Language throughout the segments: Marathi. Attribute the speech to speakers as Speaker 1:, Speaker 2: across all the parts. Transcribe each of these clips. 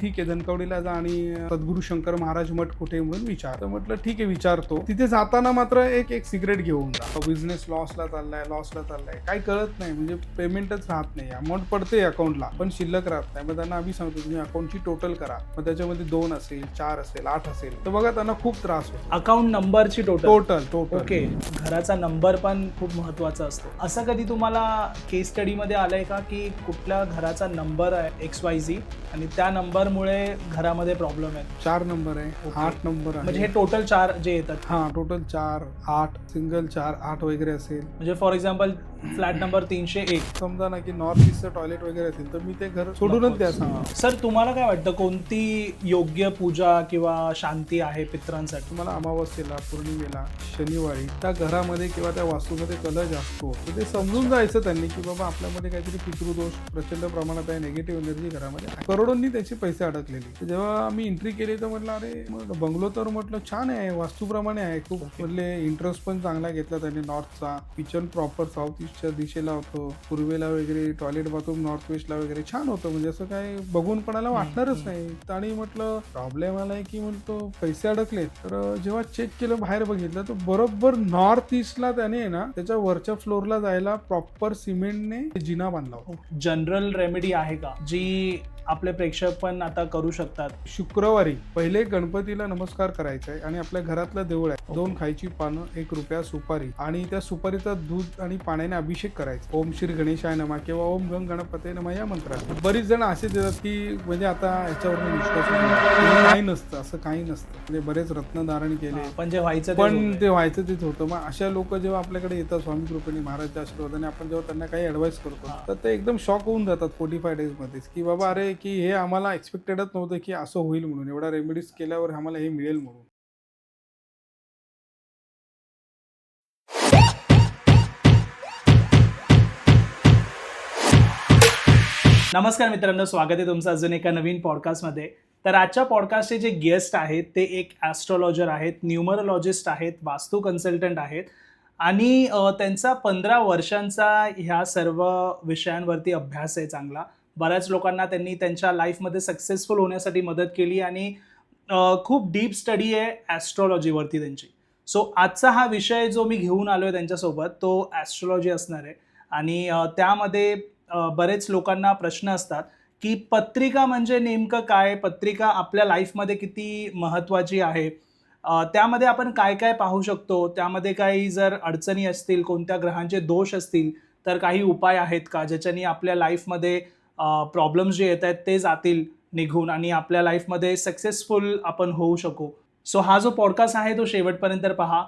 Speaker 1: ठीक आहे धनकवडीला जा आणि सद्गुरू शंकर महाराज मठ कुठे म्हणून विचार. तर म्हटलं ठीक आहे विचारतो. तिथे जाताना मात्र एक सिगरेट घेऊन जा. बिझनेस लॉसला चाललाय काही कळत नाही, म्हणजे पेमेंटच राहत नाही. अमाऊंट पडते अकाउंटला पण शिल्लक राहत नाही. मग त्यांना आम्ही सांगतो तुम्ही अकाउंटची टोटल करा, मग त्याच्यामध्ये 2 असेल 4 असेल 8 असेल तर बघा त्यांना खूप त्रास होतो.
Speaker 2: अकाउंट नंबरची टोटल
Speaker 1: ओके.
Speaker 2: घराचा नंबर पण खूप महत्वाचा असतो. असं कधी तुम्हाला केस स्टडी मध्ये आलंय का की कुठल्या घराचा नंबर आहे XYZ आणि त्या नंबरमुळे घरामध्ये प्रॉब्लेम आहे?
Speaker 1: 4 नंबर आहे, 8 नंबर आहे.
Speaker 2: म्हणजे हे टोटल 4 जे येतात.
Speaker 1: हा टोटल 4 8 सिंगल 4 8 वगैरे असेल.
Speaker 2: म्हणजे फॉर एक्झाम्पल फ्लॅट नंबर 301
Speaker 1: समजा ना की नॉर्थ ईस्टचं टॉयलेट वगैरे असेल तर मी ते घर सोडूनच द्या सांगा.
Speaker 2: सर तुम्हाला काय वाटतं कोणती योग्य पूजा किंवा शांती आहे पितरांसाठी?
Speaker 1: तुम्हाला अमावस्येला पौर्णिमेला शनिवारी त्या घरामध्ये किंवा त्या वास्तूमध्ये कलश असतो तर ते समजून जायचं त्यांनी की बाबा आपल्यामध्ये काहीतरी पितृदोष प्रचंड प्रमाणात आहे, निगेटिव्ह एनर्जी घरामध्ये आहे. करोडोंनी त्याचे पैसे अडकलेले. जेव्हा आम्ही एंट्री केली तर म्हटलं अरे मग बंगलो तर म्हटलं छान आहे, वास्तूप्रमाणे आहे. खूप म्हटले इंटरेस्ट पण चांगला घेतला त्यांनी. नॉर्थचा किचन प्रॉपर साऊथ ईस्टच्या दिशेला होतं, पूर्वेला वगैरे टॉयलेट बाथरूम नॉर्थ वेस्टला वगैरे छान होतं. म्हणजे असं काय बघून कोणाला वाटणारच नाही. आणि म्हटलं प्रॉब्लेम आलाय की म्हणतो पैसे अडकले. तर जेव्हा चेक केलं बाहेर बघितलं तर बरोबर नॉर्थ ईस्टला त्याने ना त्याच्या वरच्या फ्लोअरला जायला प्रॉपर सिमेंटने जिना बांधला होता.
Speaker 2: जनरल रेमेडी आहे का जी आपले प्रेक्षक पण आता करू शकतात?
Speaker 1: शुक्रवारी पहिले गणपतीला नमस्कार करायचा आहे आणि आपल्या घरातलं देऊळ आहे, 2 खायची पानं, 1 रुपया सुपारी आणि त्या सुपारीचा दूध आणि पाण्याने अभिषेक करायचा. ओम श्री गणेशाय नमः किंवा ओम गंग गणपते नमः या मंत्रात. बरीच जण असे देतात की म्हणजे आता याच्यावर विश्वास काही नसतं, असं काही नसतं. म्हणजे बरेच रत्न धारण केले
Speaker 2: पण जे व्हायचं
Speaker 1: ते व्हायचं तेच होतं. मग अशा लोक जेव्हा आपल्याकडे येतात स्वामी कृपेने महाराजच्या आशीर्वादाने आपण जेव्हा त्यांना काही ऍडवाइस करतो तर ते एकदम शॉक होऊन जातात 45 डेज मध्येच की बाबा अरे की हे आम्हाला एक्सपेक्टेडच नव्हतं की असं होईल म्हणून, एवढा रेमेडीज केल्यावर आम्हाला हे मिळेल म्हणून.
Speaker 2: नमस्कार मित्रांनो, स्वागत आहे तुमचं अजून एका नवीन पॉडकास्टमध्ये. तर आजच्या पॉडकास्टचे जे गेस्ट आहेत ते एक ॲस्ट्रॉलॉजर आहेत, न्यूमरोलॉजिस्ट आहेत, वास्तू कन्सल्टंट आहेत आणि त्यांचा 15 वर्षांचा ह्या सर्व विषयांवरती अभ्यास आहे चांगला. बऱ्याच लोकांना त्यांनी त्यांच्या लाईफमध्ये सक्सेसफुल होण्यासाठी मदत केली आणि खूप डीप स्टडी आहे ॲस्ट्रॉलॉजीवरती त्यांची. सो आजचा हा विषय जो मी घेऊन आलो आहे त्यांच्यासोबत तो ॲस्ट्रॉलॉजी असणार आहे आणि त्यामध्ये बरेच लोकांना प्रश्न असतात की पत्रिका म्हणजे नेमकं काय, पत्रिका आपल्या लाईफमध्ये किती महत्त्वाची आहे, त्यामध्ये आपण काय काय पाहू शकतो, त्यामध्ये काही जर अडचणी असतील, कोणत्या ग्रहांचे दोष असतील तर काही उपाय आहेत का ज्याच्यानी आपल्या लाईफमध्ये प्रॉब्लेम्स जे येत आहेत ते जातील निघून आणि आपल्या लाईफमध्ये सक्सेसफुल आपण होऊ शकू. सो हा जो पॉडकास्ट आहे तो शेवटपर्यंत पहा.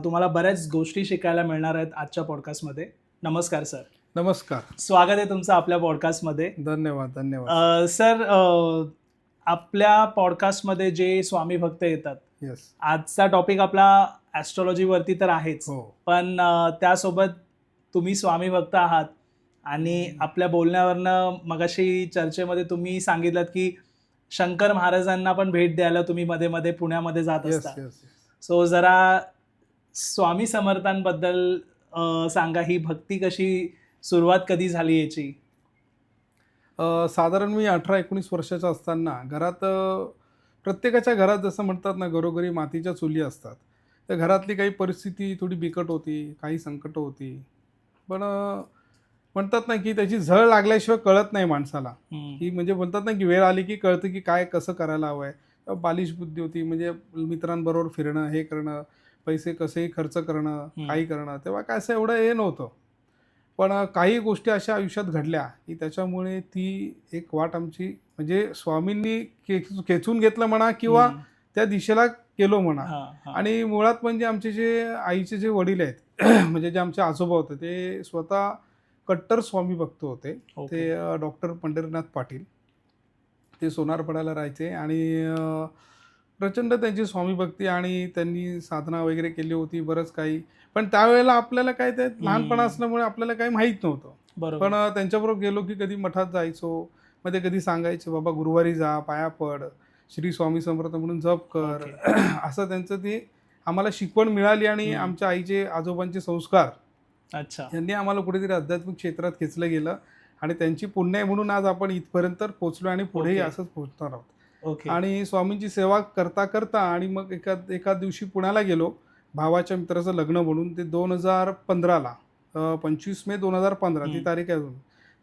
Speaker 2: तुम्हाला बऱ्याच गोष्टी शिकायला मिळणार आहेत आजच्या पॉडकास्टमध्ये. नमस्कार सर.
Speaker 1: नमस्कार,
Speaker 2: स्वागत आहे तुमचं आपल्या पॉडकास्टमध्ये.
Speaker 1: धन्यवाद.
Speaker 2: सर, आपल्या पॉडकास्टमध्ये जे स्वामी भक्त येतात,
Speaker 1: येस,
Speaker 2: आजचा टॉपिक आपला ॲस्ट्रॉलॉजीवरती तर आहेच, पण त्यासोबत तुम्ही स्वामी भक्त आहात आणि आपल्या बोलण्यावरनं मगाशी चर्चेमध्ये तुम्ही सांगितलं की शंकर महाराजांना पण भेट द्यायला तुम्ही मध्ये मध्ये पुण्यामध्ये जात असता. सो जरा स्वामी समर्थांबद्दल सांगा, ही भक्ती कशी, सुरुवात कधी झाली याची?
Speaker 1: साधारण मी 18-19 वर्षाचा असताना घरात प्रत्येकाच्या घरात जसं म्हणतात ना घरोघरी मातीच्या चुली असतात, तर घरातली काही परिस्थिती थोडी बिकट होती, काही संकट होती. पण म्हणतात ना की त्याची झळ लागल्याशिवाय कळत नाही माणसाला, की म्हणजे बोलतात ना की वेळ आली की कळतं की काय कसं करायला हवं आहे. बालिश बुद्धी होती, म्हणजे मित्रांबरोबर फिरणं, हे करणं, पैसे कसेही खर्च करणं, काही करणं. तेव्हा काय असं एवढं हे नव्हतं. पण काही गोष्टी अशा आयुष्यात घडल्या की त्याच्यामुळे ती एक वाट आमची म्हणजे स्वामींनी खेचून घेतलं म्हणा किंवा त्या दिशेला गेलो म्हणा. आणि मुळात म्हणजे आमचे जे आईचे जे वडील आहेत म्हणजे जे आमचे आजोबा होते ते स्वतः कट्टर स्वामी भक्त होते. ते डॉक्टर पंढरीनाथ पाटील, ते सोनारपड्याला राहायचे आणि प्रचंड त्यांची स्वामी भक्ती आणि त्यांनी साधना वगैरे केली होती बरंच काही. पण त्यावेळेला आपल्याला काय ते लहानपणा असल्यामुळे आपल्याला काही माहीत नव्हतं. पण त्यांच्याबरोबर गेलो की कधी मठात जायचो, मग ते कधी सांगायचे बाबा गुरुवारी जा, पाया पड, श्री स्वामी समर्थ म्हणून जप कर. असं त्यांचं ती आम्हाला शिकवण मिळाली आणि आमच्या आईचे आजोबांचे संस्कार यांनी आम्हाला कुठेतरी आध्यात्मिक क्षेत्रात खेचलं गेलं आणि त्यांची पुण्य म्हणून आज आपण इथपर्यंत पोहोचलो आणि पुढेही असंच पोहोचणार आहोत.
Speaker 2: ओके.
Speaker 1: आणि स्वामींची सेवा करता करता आणि मग एका दिवशी पुण्याला गेलो भावाच्या मित्राचं लग्न म्हणून. ते 2015ला 25 मे 2015 ती
Speaker 2: हम्म.
Speaker 1: तारीख आहे अजून.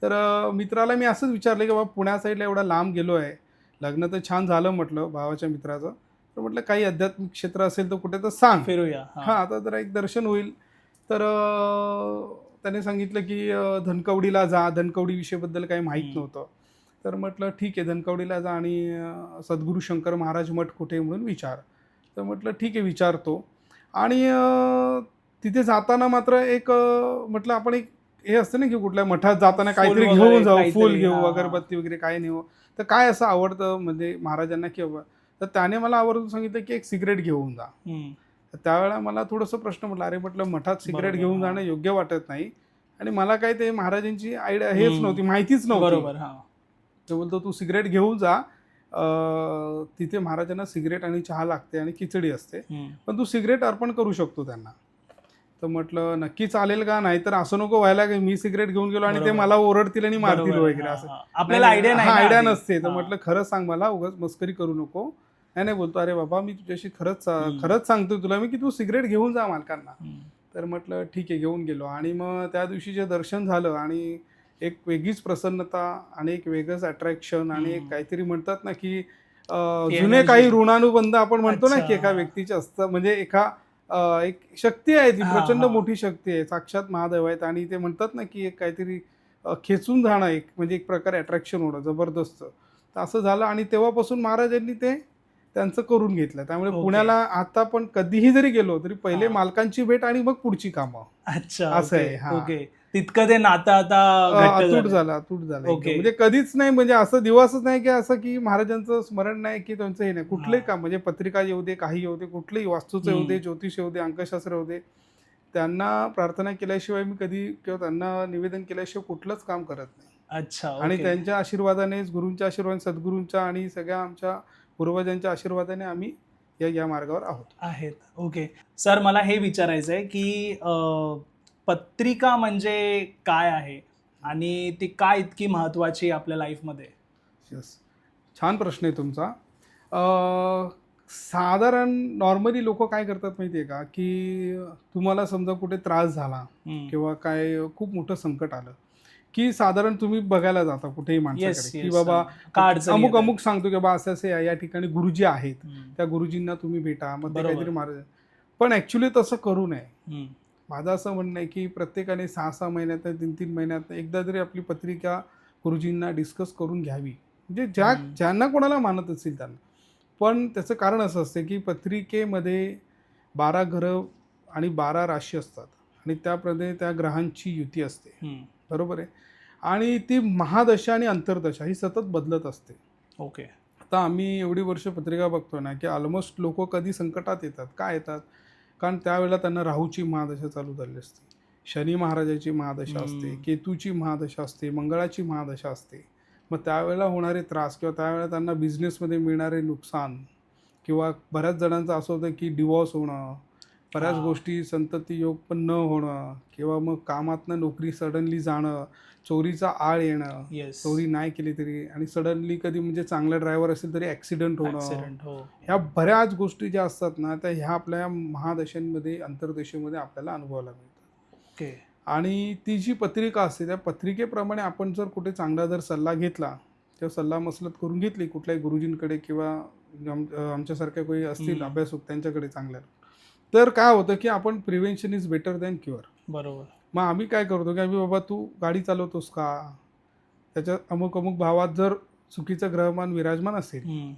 Speaker 1: तर मित्राला मी असंच विचारलं की बाबा पुण्या साईडला एवढा लांब गेलो आहे, लग्न तर छान झालं म्हटलं भावाच्या मित्राचं, तर म्हटलं काही आध्यात्मिक क्षेत्र असेल तर कुठे तर सांग.
Speaker 2: फिरूया.
Speaker 1: हां, आता जरा एक दर्शन होईल. तर त्याने सांगितलं की धनकवडीला जा. धनकवडी विषयीबद्दल काही माहीत नव्हतं. तर म्हटलं ठीक आहे धनकवडीला जा आणि सद्गुरू शंकर महाराज मठ कुठे आहे म्हणून विचार. तर म्हटलं ठीक आहे विचारतो. आणि तिथे जाताना मात्र एक म्हटलं आपण एक हे असतं ना की कुठल्या मठात जाताना
Speaker 2: फूल
Speaker 1: काहीतरी
Speaker 2: वगैरे,
Speaker 1: घेऊन जाऊ,
Speaker 2: काहीतरी,
Speaker 1: फूल घेऊ,
Speaker 2: हां, हां.
Speaker 1: अगरबत्ती वगैरे काय नेऊ. तर काय असं आवडतं म्हणजे महाराजांना की बाबा, तर त्याने मला आवर्जून सांगितलं की एक सिगरेट घेऊन जा.
Speaker 2: हम्म.
Speaker 1: तर त्यावेळेला मला थोडंसं प्रश्न म्हटलं, अरे म्हटलं मठात सिगरेट
Speaker 2: बरोबर,
Speaker 1: घेऊन
Speaker 2: हां.
Speaker 1: जाणं योग्य वाटत नाही आणि मला काय ते महाराजांची आयडिया हेच
Speaker 2: हम्म.
Speaker 1: नव्हती, माहितीच नव्हती.
Speaker 2: बरोबर. हा.
Speaker 1: तो बोलतो तू सिगरेट घेऊन जा, तिथे महाराजांना सिगरेट आणि चहा लागते आणि खिचडी असते,
Speaker 2: हम्म.
Speaker 1: पण तू सिगरेट अर्पण करू शकतो त्यांना. तर म्हटलं नक्की चालेल का, नाही तर असं नको व्हायला की मी सिगरेट घेऊन गेलो आणि ते
Speaker 2: बरोबर.
Speaker 1: मला ओरडतील आणि मारतील
Speaker 2: बरोबर.
Speaker 1: वगैरे
Speaker 2: हा,
Speaker 1: असं.
Speaker 2: हा. आपल्याला आयडिया नाही ना
Speaker 1: आयडिया
Speaker 2: आधी.
Speaker 1: नसते. तर
Speaker 2: हा.
Speaker 1: म्हटलं खरंच सांग मला, उगाच मस्करी करू नको. नाही नाही बोलतो, अरे बाबा मी तुझ्याशी
Speaker 2: हम्म.
Speaker 1: खरंच सांगतो तुला मी की तू सिगरेट घेऊन जा मालकांना.
Speaker 2: हम्म.
Speaker 1: तर म्हटलं ठीक आहे घेऊन गेलो. आणि मग त्या दिवशी जे दर्शन झालं आणि एक वेगळीच प्रसन्नता आणि एक वेगळंच अट्रॅक्शन आणि एक काहीतरी म्हणतात ना की
Speaker 2: की
Speaker 1: जुने
Speaker 2: energy.
Speaker 1: काही ऋणानुबंध आपण म्हणतो ना
Speaker 2: अच्छा,
Speaker 1: की एका
Speaker 2: हा.
Speaker 1: व्यक्तीचे असतं, म्हणजे एक शक्ती आहे ती,
Speaker 2: हा,
Speaker 1: प्रचंड
Speaker 2: हा.
Speaker 1: मोठी शक्ती आहे, साक्षात महादेव आहेत. आणि ते म्हणतात ना की एक काहीतरी खेचून जाणं, एक म्हणजे एक प्रकारे अट्रॅक्शन होणं जबरदस्त. तर असं झालं आणि तेव्हापासून महाराजांनी ते त्यांचं करून घेतलं. त्यामुळे
Speaker 2: ओके.
Speaker 1: पुण्याला आता पण कधीही जरी गेलो तरी पहिले
Speaker 2: हा.
Speaker 1: मालकांची भेट आणि मग पुढची कामं.
Speaker 2: अच्छा.
Speaker 1: असं
Speaker 2: ओके.
Speaker 1: आहे. हां.
Speaker 2: ओके. तितकं ते नातं आता घट्ट
Speaker 1: अतूट
Speaker 2: झालं.
Speaker 1: अतूट झालं
Speaker 2: ओके.
Speaker 1: एकदम. म्हणजे कधीच नाही, म्हणजे असं दिवसच नाही की असं की महाराजांचं स्मरण नाही की त्यांचं हे नाही. कुठलंही
Speaker 2: हां.
Speaker 1: काम म्हणजे पत्रिका येऊ दे, काही येऊ दे, कुठलंही वास्तूचं येऊ दे,
Speaker 2: हम्म.
Speaker 1: ज्योतिष येऊ दे, अंकशास्त्र येऊ दे, त्यांना प्रार्थना केल्याशिवाय मी कधी किंवा त्यांना निवेदन केल्याशिवाय कुठलंच काम करत नाही.
Speaker 2: अच्छा.
Speaker 1: आणि
Speaker 2: ओके.
Speaker 1: त्यांच्या आशीर्वादानेच, गुरूंच्या आशीर्वादाने, सद्गुरूंच्या आणि सगळ्या आमच्या पूर्वजांच्या आशीर्वादाने आम्ही या मार्गावर आहोत.
Speaker 2: आहेत. ओके. सर मला हे विचारायचं आहे की पत्रिका म्हणजे काय आहे आणि ती काय इतकी महत्वाची आपल्या लाईफमध्ये?
Speaker 1: येस, छान प्रश्न आहे तुमचा. साधारण नॉर्मली लोक काय करतात माहिती आहे का, की तुम्हाला समजा कुठे त्रास झाला
Speaker 2: हम्म.
Speaker 1: किंवा काय खूप मोठं संकट आलं की साधारण तुम्ही बघायला जाता कुठेही
Speaker 2: येस.
Speaker 1: माणसाकडे की
Speaker 2: येस.
Speaker 1: बाबा
Speaker 2: काय अडचणी
Speaker 1: अमुक
Speaker 2: येतात?
Speaker 1: अमुक सांगतो की बाबा असं असं या ठिकाणी गुरुजी आहेत,
Speaker 2: हम्म.
Speaker 1: त्या गुरुजींना तुम्ही भेटा, मग ते
Speaker 2: बरोबर.
Speaker 1: काहीतरी महाराज. पण ॲक्च्युली तसं करू नये.
Speaker 2: हम्म.
Speaker 1: माझं असं म्हणणं आहे की प्रत्येकाने 6-6 महिन्यात, 3-3 महिन्यात एकदा तरी आपली पत्रिका गुरुजींना डिस्कस करून घ्यावी, म्हणजे
Speaker 2: हम्म.
Speaker 1: ज्यांना कोणाला मानत असेल त्यांना. पण त्याचं कारण असं असतं की पत्रिकेमध्ये 12 ग्रह आणि 12 राशी असतात आणि त्याप्रमाणे त्या ग्रहांची युती असते.
Speaker 2: हम्म.
Speaker 1: बरोबर आहे. आणि ती महादशा आणि अंतर्दशा ही सतत बदलत असते.
Speaker 2: ओके.
Speaker 1: आता आम्ही एवढी वर्ष पत्रिका बघतो ना की ऑलमोस्ट लोक कधी संकटात येतात, काय येतात, कारण त्यावेळेला त्यांना राहूची महादशा चालू झाली असते, शनी महाराजाची महादशा असते, केतूची महादशा असते, मंगळाची महादशा असते. मग त्यावेळेला होणारे त्रास किंवा त्यावेळेला त्यांना बिझनेसमध्ये मिळणारे नुकसान किंवा बऱ्याच जणांचं असं होतं की डिवॉर्स होणं, बऱ्याच
Speaker 2: हां.
Speaker 1: गोष्टी संतती योग पण न होणं किंवा मग कामातनं नोकरी सडनली जाणं, चोरीचा आळ येणं,
Speaker 2: येस.
Speaker 1: चोरी नाही केली तरी, आणि सडनली कधी म्हणजे चांगला ड्रायव्हर असेल तरी ॲक्सिडेंट होणं.
Speaker 2: ऍक्सिडेंट. हो.
Speaker 1: ह्या बऱ्याच गोष्टी ज्या असतात ना त्या ह्या आपल्या महादशांमध्ये, अंतर्दशेमध्ये आपल्याला अनुभवायला मिळतात.
Speaker 2: ओके.
Speaker 1: आणि ती जी पत्रिका असते त्या पत्रिकेप्रमाणे आपण जर कुठे चांगला जर सल्ला घेतला किंवा सल्ला मसलत करून घेतली कुठल्याही गुरुजींकडे किंवा आमच्यासारख्या काही असतील अभ्यासक त्यांच्याकडे चांगल्या, तर काय होतं की आपण prevention is better than cure.
Speaker 2: बरोबर.
Speaker 1: मग आम्ही काय करतो की आम्ही बाबा तू गाडी चालवतोस का, त्याच्या अमुक अमुक भावात जर चुकीचं ग्रहमान विराजमान असेल
Speaker 2: हम्म.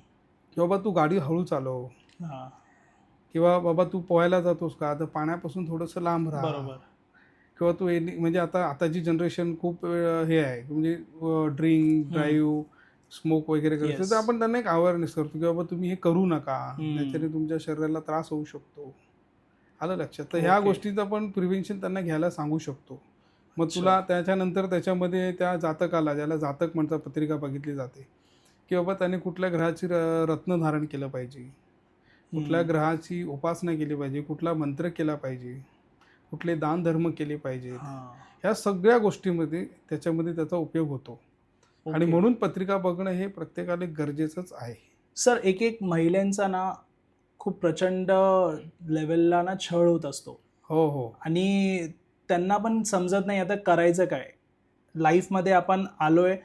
Speaker 1: की बाबा तू गाडी हळू चालव,
Speaker 2: हा.
Speaker 1: किंवा बाबा तू पोहायला जातोस का तर पाण्यापासून थोडंसं लांब राहा,
Speaker 2: बरोबर.
Speaker 1: किंवा तू म्हणजे आताची जनरेशन खूप हे आहे म्हणजे ड्रिंक ड्राईव्ह स्मोक वगैरे करतो,
Speaker 2: Yes.
Speaker 1: तर आपण त्यांना एक अवेअरनेस करतो की बाबा तुम्ही हे करू नका,
Speaker 2: हम्म.
Speaker 1: त्याच्याने तुमच्या शरीराला त्रास होऊ शकतो. आलं लक्षात. तर ह्या
Speaker 2: Okay.
Speaker 1: गोष्टींचं आपण प्रिव्हेन्शन त्यांना घ्यायला सांगू शकतो. मग
Speaker 2: अच्छा.
Speaker 1: तुला त्याच्यानंतर त्याच्यामध्ये त्या जातकाला, ज्याला जातक म्हणतात, पत्रिका बघितली जाते की बाबा त्याने कुठल्या ग्रहाची रत्न धारण केलं पाहिजे, कुठल्या ग्रहाची उपासना केली पाहिजे, कुठला मंत्र केला पाहिजे, कुठले दान धर्म केले पाहिजे,
Speaker 2: हा.
Speaker 1: ह्या सगळ्या गोष्टींमध्ये त्याच्यामध्ये त्याचा उपयोग होतो. आणि
Speaker 2: ओके.
Speaker 1: म्हणून पत्रिका बघणं हे प्रत्येकाला गरजेचंच आहे.
Speaker 2: सर एक एक महिलांचा ना खूप प्रचंड लेवलला ना छळ होत असतो
Speaker 1: हो हो
Speaker 2: आणि त्यांना पण समजत नाही आता करायचं काय. लाईफमध्ये आपण आलोय,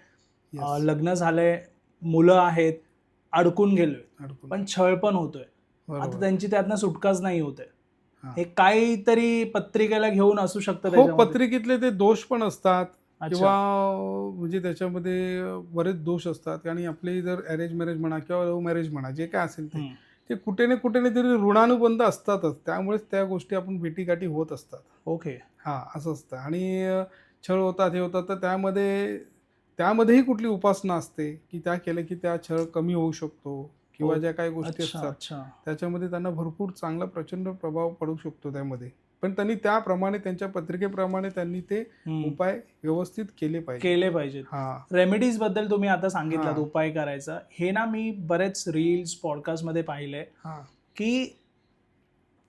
Speaker 1: Yes.
Speaker 2: लग्न झालंय, मुलं आहेत, अडकून गेलोय,
Speaker 1: अडकून.
Speaker 2: पण छळ पण होतोय. आता
Speaker 1: बरोबर.
Speaker 2: त्यांची त्यातनं सुटकाच नाही होते.
Speaker 1: हा.
Speaker 2: हे काहीतरी पत्रिकेला घेऊन असू शकतं
Speaker 1: हो,
Speaker 2: त्याच्यामध्ये.
Speaker 1: पत्रिकेतले ते दोष पण असतात
Speaker 2: अच्छा.
Speaker 1: किंवा म्हणजे त्याच्यामध्ये बरेच दोष असतात आणि आपले जर अरेंज मॅरेज म्हणा किंवा लव्ह मॅरेज म्हणा जे काय असेल ते
Speaker 2: हम्म.
Speaker 1: ते कुठे ना तरी ऋणानुबंध असतातच. त्यामुळेच त्या गोष्टी आपण भेटीगाठी होत असतात.
Speaker 2: ओके.
Speaker 1: हां, असं असतं आणि छळ होतात, हे होतात तर त्यामध्येही कुठली उपासना असते, की त्या केल्या की त्या छळ कमी होऊ शकतो किंवा ज्या काही गोष्टी
Speaker 2: अच्छा
Speaker 1: असतात
Speaker 2: अच्छा.
Speaker 1: त्याच्यामध्ये त्यांना भरपूर चांगला प्रचंड प्रभाव पडू शकतो त्यामध्ये. पण त्यांनी त्याप्रमाणे त्यांच्या पत्रिकेप्रमाणे त्यांनी ते
Speaker 2: हम्म.
Speaker 1: उपाय व्यवस्थित केले पाहिजे.
Speaker 2: केले पाहिजेत.
Speaker 1: हां,
Speaker 2: रेमेडीज बद्दल तुम्ही आता सांगितलं
Speaker 1: हां.
Speaker 2: उपाय करायचा, हे ना मी बरेच रील्स पॉडकास्टमध्ये पाहिलंय
Speaker 1: हां.
Speaker 2: की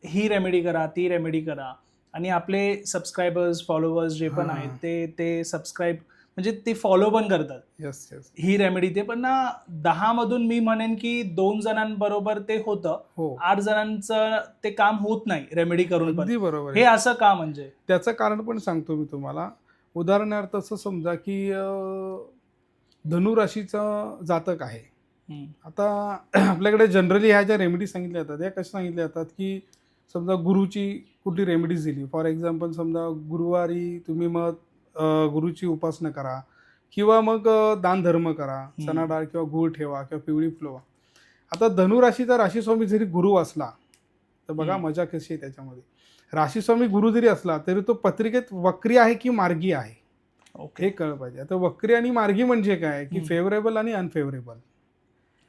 Speaker 2: ही रेमेडी करा, ती रेमेडी करा आणि आपले सबस्क्रायबर्स, फॉलोअर्स जे पण
Speaker 1: हां.
Speaker 2: आहेत ते सबस्क्राईब म्हणजे ते फॉलो पण करतात
Speaker 1: येस, येस.
Speaker 2: ही रेमेडी. ते पण ना 10 मधून मी म्हणेन की 2 जणांबरोबर ते होतं,
Speaker 1: हो.
Speaker 2: 8 जणांचं ते काम होत नाही रेमेडी करून पण.
Speaker 1: अगदी बरोबर
Speaker 2: हे
Speaker 1: आहे.
Speaker 2: असं का म्हणजे?
Speaker 1: त्याचं कारण पण सांगतो मी तुम्हाला. उदाहरणार्थ असं समजा की धनुराशीचं जातक आहे.
Speaker 2: हम्म.
Speaker 1: आता आपल्याकडे जनरली ह्या ज्या रेमेडी सांगितल्या जातात ह्या कशा सांगितल्या जातात की समजा गुरुची कुठली रेमेडीज दिली. फॉर एक्झाम्पल समजा गुरुवारी तुम्ही मग गुरुची उपासना करा किंवा मग दानधर्म करा, चणा डाळ किंवा गूळ ठेवा किंवा पिवळी फुलवा. आता धनुराशीचा राशीस्वामी जरी गुरु असला तर बघा मजा कशी आहे त्याच्यामध्ये. राशीस्वामी गुरु जरी असला तरी तो पत्रिकेत वक्री आहे की मार्गी आहे
Speaker 2: ओके.
Speaker 1: हे कळलं पाहिजे. आता वक्री आणि मार्गी म्हणजे काय की फेवरेबल आणि अनफेवरेबल.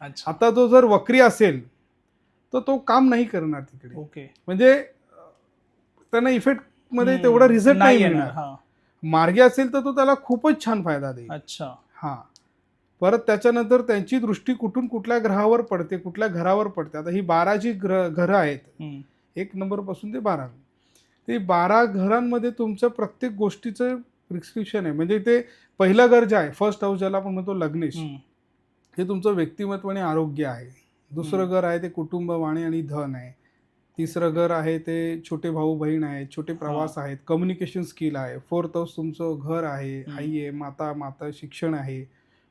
Speaker 2: अच्छा.
Speaker 1: आता तो जर वक्री असेल तर तो काम नाही करणार तिकडे.
Speaker 2: ओके.
Speaker 1: म्हणजे त्यांना इफेक्टमध्ये तेवढा रिझल्ट नाही मिळणार.
Speaker 2: हा.
Speaker 1: मार्गी असेल तर तो त्याला खूपच छान फायदा देईल.
Speaker 2: अच्छा.
Speaker 1: हां. परत त्याच्यानंतर त्यांची दृष्टी कुठून कुठल्या ग्रहावर पडते, कुठल्या घरावर पडते. आता ही 12 जी घरं आहेत,
Speaker 2: हम्म.
Speaker 1: 1 नंबरपासून ते 12. ते 12 घरांमध्ये तुमचं प्रत्येक गोष्टीचं प्रिस्क्रिप्शन आहे. म्हणजे ते पहिलं घर जे आहे, फर्स्ट हाऊस ज्याला आपण म्हणतो लग्नेश,
Speaker 2: हम्म.
Speaker 1: हे तुमचं व्यक्तिमत्व आणि आरोग्य आहे. दुसरं घर आहे ते कुटुंब, वाणी आणि धन आहे. तिसरं घर आहे ते छोटे भाऊ बहीण आहेत, छोटे प्रवास आहेत, कम्युनिकेशन स्किल आहे. फोर्थ हाऊस तुमचं घर आहे, आई आहे, माता शिक्षण आहे,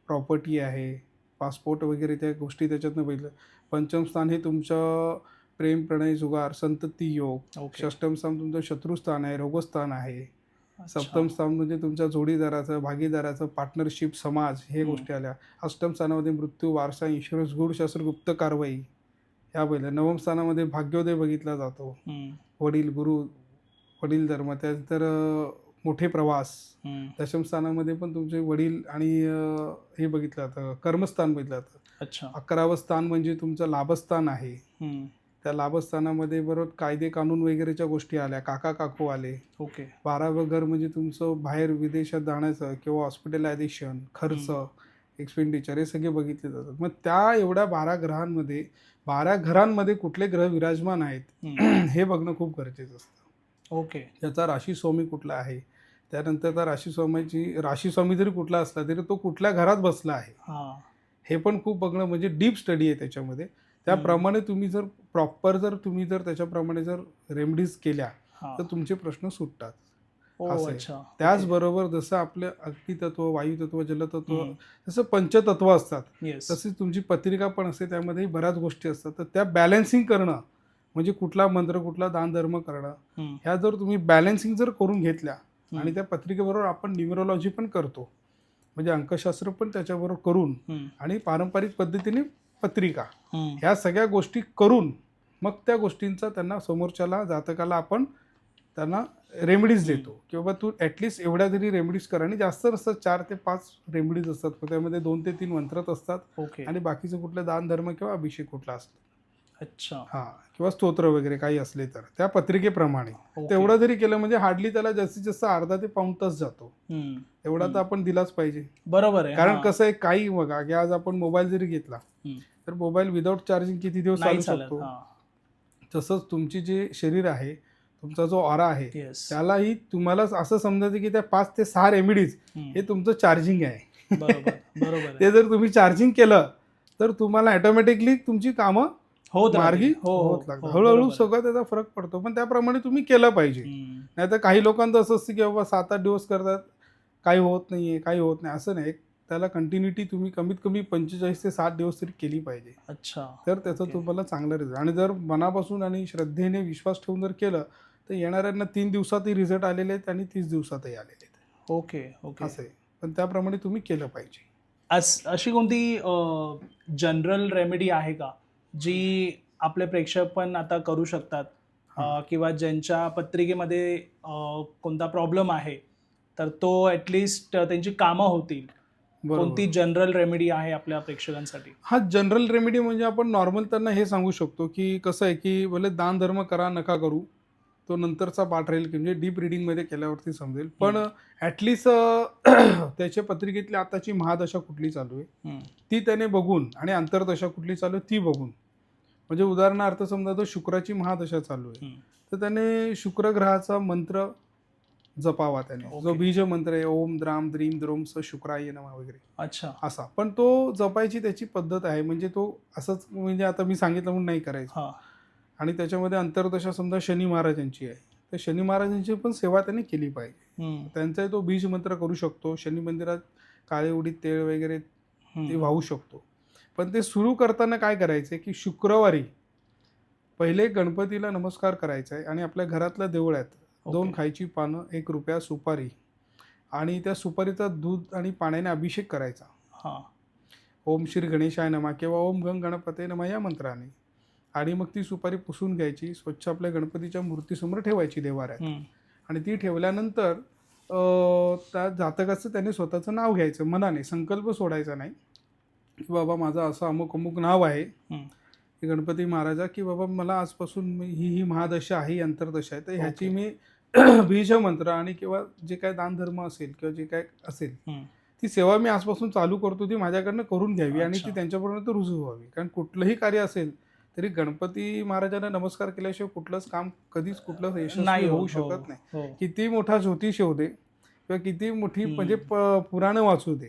Speaker 1: प्रॉपर्टी आहे, पासपोर्ट वगैरे त्या गोष्टी त्याच्यातनं बघितलं. पंचम स्थान हे तुमचं प्रेम, प्रणय, जुगार, संतती योग.
Speaker 2: ओके.
Speaker 1: षष्टम स्थान तुमचं शत्रुस्थान आहे, रोगस्थान आहे.
Speaker 2: अच्छा.
Speaker 1: सप्तम स्थान म्हणजे तुमच्या जोडीदाराचं, भागीदाराचं, पार्टनरशिप, समाज हे गोष्टी आल्या. अष्टम स्थानामध्ये मृत्यू, वारसा, इन्शुरन्स, गूढशास्त्र, गुप्त कारवाई ह्या पहिल्या. नवम स्थानामध्ये भाग्योदय बघितला जातो. वडील, गुरु, वडील धर्म, त्यानंतर मोठे प्रवास. दशम स्थानामध्ये पण तुमचे वडील आणि हे बघितलं जातं, कर्मस्थान बघितलं जातं.
Speaker 2: अच्छा.
Speaker 1: 11वं स्थान म्हणजे तुमचं लाभस्थान आहे. त्या लाभस्थानामध्ये बरोबर कायदे कानून वगैरेच्या गोष्टी आल्या, काका काकू आले.
Speaker 2: ओके.
Speaker 1: 12वं घर म्हणजे तुमचं बाहेर विदेशात जाण्याचं किंवा हॉस्पिटलायझेशन, खर्च, एक्सपेंडिचर हे सगळे बघितले जातात. मग त्या एवढ्या 12 घरांमध्ये कुठले ग्रह विराजमान आहेत हे बघणं खूप गरजेचं असतं.
Speaker 2: ओके.
Speaker 1: त्याचा राशीस्वामी कुठला आहे, त्यानंतर त्या राशीस्वामी जरी कुठला असला तरी तो कुठल्या घरात बसला आहे हे पण खूप बघणं म्हणजे डीप स्टडी आहे त्याच्यामध्ये. त्याप्रमाणे तुम्ही जर प्रॉपर तुम्ही जर त्याच्याप्रमाणे जर रेमेडीज केल्या तर तुमचे प्रश्न सुटतात. असं आहे.
Speaker 2: अच्छा.
Speaker 1: त्याचबरोबर जसं आपलं अग्नितत्व, वायुतत्व, जलतत्व जसं पंचतत्व असतात
Speaker 2: येस.
Speaker 1: तशीच तुमची पत्रिका पण असते. त्यामध्ये बऱ्याच गोष्टी असतात. तर त्या बॅलन्सिंग करणं म्हणजे कुठला मंत्र, कुठला दानधर्म करणं ह्या जर तुम्ही बॅलन्सिंग जर करून घेतल्या आणि त्या पत्रिकेबरोबर आपण न्यूमरोलॉजी पण करतो म्हणजे अंकशास्त्र पण त्याच्याबरोबर करून आणि पारंपरिक पद्धतीने पत्रिका ह्या सगळ्या गोष्टी करून मग त्या गोष्टींचा त्यांना समोरच्याला जातकाला आपण त्यांना रेमेडीज देतो की बाबा तू ॲटलिस्ट एवढ्या तरी रेमेडीज कर. आणि जास्त नसतात, 4 ते 5 रेमेडीज असतात. त्यामध्ये 2 ते 3 मंत्रच असतात.
Speaker 2: ओके.
Speaker 1: आणि बाकीचं कुठलं दानधर्म किंवा अभिषेक कुठला असतो.
Speaker 2: अच्छा.
Speaker 1: हां, किंवा स्तोत्र वगैरे काही असले तर त्या पत्रिकेप्रमाणे तेवढं जरी केलं म्हणजे हार्डली त्याला जास्तीत जास्त अर्धा ते पाऊण तास जातो. एवढा तर आपण दिलाच पाहिजे.
Speaker 2: बरोबर आहे.
Speaker 1: कारण कसं आहे, काही बघा की आज आपण मोबाईल जरी घेतला तर मोबाईल विदाऊट चार्जिंग किती दिवस चालू शकतो. तसंच तुमची जे शरीर आहे, तुमचा जो ऑरा आहे त्यालाही तुम्हाला असं समजायचं की त्या 5 ते 6 रेमेडीज हे तुमचं चार्जिंग आहे.
Speaker 2: बरोबर.
Speaker 1: ते जर तुम्ही चार्जिंग केलं तर तुम्हाला ऑटोमॅटिकली तुमची कामं
Speaker 2: होत
Speaker 1: मार्गी
Speaker 2: राहतील. हो,
Speaker 1: होत लागतात.
Speaker 2: हो,
Speaker 1: हळूहळू
Speaker 2: बरोबर.
Speaker 1: सगळं त्याचा फरक पडतो, पण त्याप्रमाणे तुम्ही केलं पाहिजे.
Speaker 2: हम्म.
Speaker 1: नाहीतर काही लोकांचं असं असतं की बाबा 7-8 दिवस करतात, काही होत नाहीये, काही होत नाही, असं नाही. त्याला कंटिन्युटी तुम्ही कमीत कमी 45 ते 60 दिवस तरी केली पाहिजे.
Speaker 2: अच्छा.
Speaker 1: तर त्याचं
Speaker 2: ओके.
Speaker 1: तुम्हाला चांगला रिझल्ट, आणि जर मनापासून आणि श्रद्धेने विश्वास ठेवून जर केलं तर येणाऱ्यांना 3 दिवसातही रिझल्ट आलेले आहेत आणि 30 दिवसातही आलेले आहेत.
Speaker 2: ओके. ओके.
Speaker 1: असं आहे. पण त्याप्रमाणे तुम्ही केलं पाहिजे.
Speaker 2: अशी कोणती जनरल रेमेडी आहे का जी आपले प्रेक्षक पण आता करू शकतात, किंवा ज्यांच्या पत्रिकेमध्ये कोणता प्रॉब्लेम आहे तर तो ॲटलिस्ट त्यांची कामं होतील? कोणती
Speaker 1: बरोबर.
Speaker 2: जनरल रेमेडी आहे आपल्या प्रेक्षकांसाठी?
Speaker 1: हा जनरल रेमेडी म्हणजे आपण नॉर्मल त्यांना हे सांगू शकतो की कसं आहे की भले दान धर्म करा नका करू, तो नंतरचा पाठ राहील की म्हणजे डीप रिडिंगमध्ये केल्यावरती समजेल. पण ॲटलिस्ट त्याच्या पत्रिकेतली आताची महादशा कुठली चालू आहे ती त्याने बघून, आणि अंतर्दशा कुठली चालू आहे ती बघून, म्हणजे उदाहरणार्थ समजा तो शुक्राची महादशा चालू आहे तर त्याने शुक्र ग्रहाचा मंत्र जपावा त्याने, जो
Speaker 2: ओके.
Speaker 1: बीज मंत्र आहे ओम द्राम द्रीम द्रोम स शुक्राय नमः वगैरे
Speaker 2: अच्छा.
Speaker 1: असा. पण तो जपायची त्याची पद्धत आहे, म्हणजे तो असंच म्हणजे आता मी सांगितलं म्हणून नाही करायचं.
Speaker 2: हां.
Speaker 1: आणि त्याच्यामध्ये अंतर्दशा समजा शनी महाराजांची आहे तर शनी महाराजांची पण सेवा त्याने केली पाहिजे. त्यांचाही तो बीज मंत्र करू शकतो. शनी मंदिरात काळे उडीद तेल वगैरे ते वाहू शकतो. पण ते सुरू करताना काय करायचं की शुक्रवारी पहिले गणपतीला नमस्कार करायचा आहे आणि आपल्या घरातल्या देवळात 2 खायची पानं, 1 रुपया सुपारी, आणि त्या सुपारीचा दूध आणि पाण्याने अभिषेक करायचा.
Speaker 2: हां.
Speaker 1: ओम श्री गणेशाय नमः किंवा ओम गण गणपते नमः या मंत्राने. आणि मग ती सुपारी पुसून घ्यायची, स्वच्छ आपल्या गणपतीच्या मूर्तीसमोर ठेवायची देवाऱ्यात. आणि ती ठेवल्यानंतर त्या जातकाचं त्याने स्वतःचं नाव घ्यायचं मनाने, संकल्प सोडायचा नाही की बाबा माझं असं अमुक अमुक नाव आहे की गणपती महाराजा, की बाबा मला आजपासून ही महादशा आहे, ही अंतर्दशा आहे, तर ह्याची मी बीज मंत्र आणि किंवा जे काय दानधर्म असेल किंवा जे काय असेल ती सेवा मी आजपासून चालू करतो, ती माझ्याकडनं करून घ्यावी आणि ती त्यांच्यापर्यंत रुजू व्हावी. कारण कुठलंही कार्य असेल तरी गणपती महाराजांना नमस्कार केल्याशिवाय कुठलंच काम कधीच कुठलं यशस्वी होऊ शकत नाही. किती मोठा ज्योतिष होऊ दे किंवा किती मोठी म्हणजे पुराणं वाचू दे,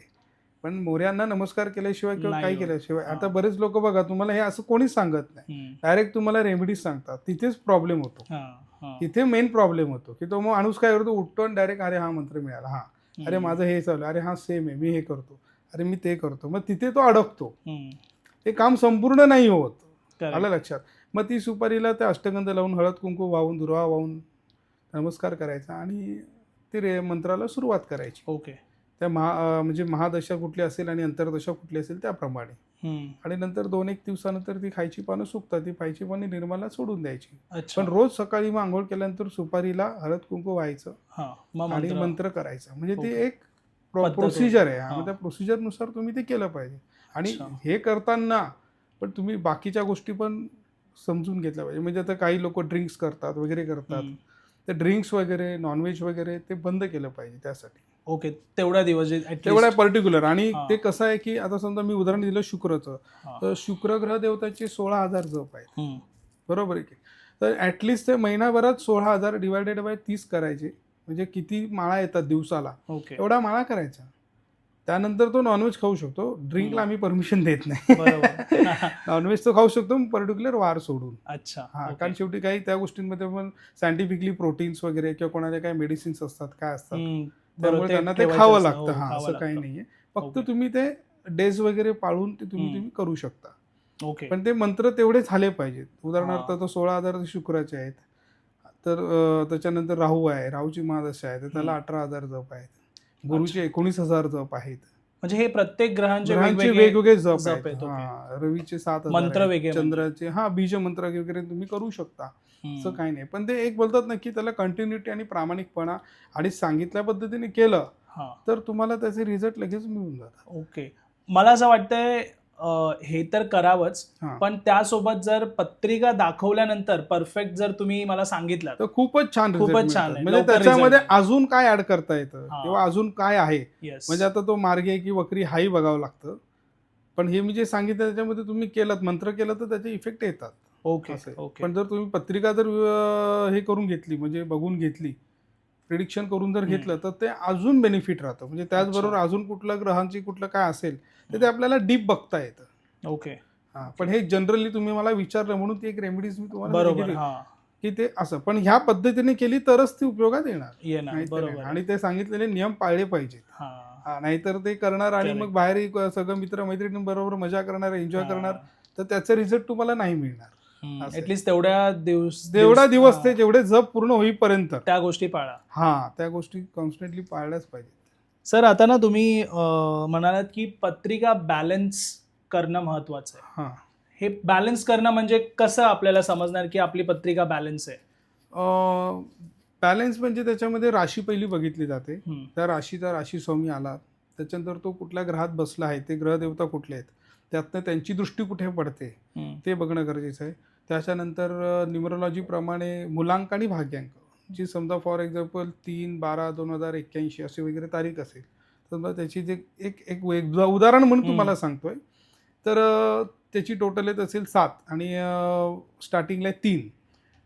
Speaker 1: पण मोऱ्यांना नमस्कार केल्याशिवाय किंवा काही केल्याशिवाय, आता बरेच लोक बघा तुम्हाला हे असं कोणीच सांगत नाही, डायरेक्ट तुम्हाला रेमेडीज सांगतात. तिथेच प्रॉब्लेम होतो. तिथे मेन प्रॉब्लेम होतो की तो माणूस काय करतो, उठतो आणि डायरेक्ट अरे हा मंत्र मिळाला, हा अरे माझं हे चालू, अरे हा सेम आहे, मी हे करतो, अरे मी ते करतो, मग तिथे तो अडकतो. ते काम संपूर्ण नाही होत. आलं लक्षात? मग ती सुपारीला त्या अष्टगंध लावून, हळद कुंकू वाहून, दुर्वा वाहून नमस्कार करायचा आणि ते मंत्राला सुरुवात करायची.
Speaker 2: ओके.
Speaker 1: त्या म्हणजे महादशा कुठली असेल आणि अंतर्दशा कुठली असेल त्याप्रमाणे. आणि नंतर 2-1 दिवसानंतर ती खायची पानं सुकतात, ती खायची पानं निर्माला सोडून द्यायची. पण रोज सकाळी मग आंघोळ केल्यानंतर सुपारीला हळद कुंकू व्हायचं आणि मंत्र करायचा. म्हणजे ती एक प्रोसिजर आहे. मग त्या प्रोसिजरनुसार तुम्ही ते केलं पाहिजे. आणि हे करताना पण तुम्ही बाकीच्या गोष्टी पण समजून घेतल्या पाहिजे. म्हणजे आता काही लोक ड्रिंक्स करतात वगैरे करतात, ते ड्रिंक्स वगैरे नॉनव्हेज वगैरे ते बंद केलं पाहिजे त्यासाठी.
Speaker 2: ओके. तेवढ्या दिवस
Speaker 1: तेवढा पर्टिक्युलर. आणि ते कसं आहे की आता समजा मी उदाहरण दिलं शुक्रचं, तर शुक्र ग्रह देवताचे 16,000 जप आहेत, बरोबर आहे की? तर ॲटलिस्ट ते महिनाभरात 16,000 डिवायडेड बाय 30 करायचे, म्हणजे किती माळा येतात दिवसाला, एवढा माळा करायचा. त्यानंतर तो नॉनव्हेज खाऊ शकतो. ड्रिंकला आम्ही परमिशन देत नाही. नॉनव्हेज तो खाऊ शकतो पर्टिक्युलर वार सोडून.
Speaker 2: अच्छा.
Speaker 1: कारण शेवटी काही त्या गोष्टींमध्ये पण सायंटिफिकली प्रोटीन्स वगैरे किंवा कोणाच्या काही मेडिसिन्स असतात, काय असतात, त्यामुळे त्यांना ते खावं लागतं. असं काही नाहीये. फक्त तुम्ही ते डेज वगैरे पाळून ते तुम्ही करू शकता.
Speaker 2: ओके.
Speaker 1: पण ते मंत्र तेवढे झाले पाहिजेत. उदाहरणार्थ तो 16,000 शुक्राचे आहेत, तर त्याच्यानंतर राहू आहे, राहूची महादशा आहे, तर त्याला 18,000 जप आहेत. गुरुचे 19,000 जप आहेत.
Speaker 2: म्हणजे हे प्रत्येक ग्रहांचे
Speaker 1: वेगवेगळे जप आहेत. रवीचे 7,000
Speaker 2: मंत्र वेगळे,
Speaker 1: चंद्राचे बीज मंत्र वगैरे तुम्ही करू शकता. असं काही नाही. पण ते एक बोलतात ना की त्याला कंटिन्युटी आणि प्रामाणिकपणा आणि सांगितल्या पद्धतीने केलं तर तुम्हाला त्याचे रिझल्ट लगेच मिळून जातात.
Speaker 2: ओके. मला असं वाटतंय हे तर करावंच, पण त्यासोबत जर पत्रिका दाखवल्यानंतर परफेक्ट जर तुम्ही मला सांगितलं तर खूपच छान.
Speaker 1: म्हणजे त्याच्यामध्ये अजून काय ऍड करता येतं किंवा अजून काय आहे, म्हणजे आता तो मार्गी आहे की वक्री हाही बघावं लागतं. पण हे मी जे सांगितलं त्याच्यामध्ये तुम्ही केलं, मंत्र केलं तर त्याचे इफेक्ट येतात.
Speaker 2: ओके.
Speaker 1: पण जर तुम्ही पत्रिका जर हे करून घेतली, म्हणजे बघून घेतली, प्रिडिक्शन करून जर घेतलं तर ते अजून बेनिफिट राहतं. म्हणजे त्याचबरोबर अजून कुठल्या ग्रहांची कुठलं काय असेल तर ते आपल्याला डीप बघता येतं.
Speaker 2: ओके.
Speaker 1: हां, पण हे जनरली तुम्ही मला विचारलं म्हणून ती एक रेमेडीज मी तुम्हाला
Speaker 2: बरोबर.
Speaker 1: सांगितली
Speaker 2: हा,
Speaker 1: की ते असं, पण ह्या पद्धतीने केली तरच ती उपयोगात येणार.
Speaker 2: येणार.
Speaker 1: नाहीतर नाही.
Speaker 2: बरोबर.
Speaker 1: आणि ते सांगितलेले नियम पाळले पाहिजेत.
Speaker 2: हा.
Speaker 1: हां, नाहीतर ते करणार आणि
Speaker 2: Correct.
Speaker 1: मग बाहेर सगळं मित्र-मैत्रिणींबरोबर मजा करणार, एन्जॉय करणार, तर त्याचा रिझल्ट तुम्हाला नाही मिळणार. असं आहे.
Speaker 2: ऍटलीस्ट तेवढ्या
Speaker 1: जेवढा दिवस
Speaker 2: हा,
Speaker 1: ते जेवढे जप पूर्ण होईपर्यंत
Speaker 2: त्या गोष्टी पाळा.
Speaker 1: हां, त्या गोष्टी कॉन्स्टंटली पाळल्याच पाहिजेत.
Speaker 2: सर, आता ना तुम्ही म्हणालात की पत्रिका बॅलन्स करणं महत्वाचं आहे.
Speaker 1: हां.
Speaker 2: हे बॅलन्स करणं म्हणजे कसं आपल्याला समजणार की आपली पत्रिका बॅलन्स आहे?
Speaker 1: बॅलन्स म्हणजे त्याच्यामध्ये राशी पहिली बघितली जाते.
Speaker 2: हम्म.
Speaker 1: त्या राशीचा राशी स्वामी आला, त्याच्यानंतर तो कुठल्या ग्रहात बसला आहे, ते ग्रहदेवता कुठले आहेत, त्यातनं त्यांची दृष्टी कुठे पडते ते बघणं गरजेचं आहे. त्याच्यानंतर न्युमरोलॉजीप्रमाणे मुलांक आणि भाग्यांक, जी समजा फॉर एक्झाम्पल 3/12/2081 अशी वगैरे तारीख असेल, समजा त्याची जे एक एक उदाहरण म्हणून तुम्हाला सांगतोय, तर त्याची टोटल येत असेल 7 आणि स्टार्टिंगला 3,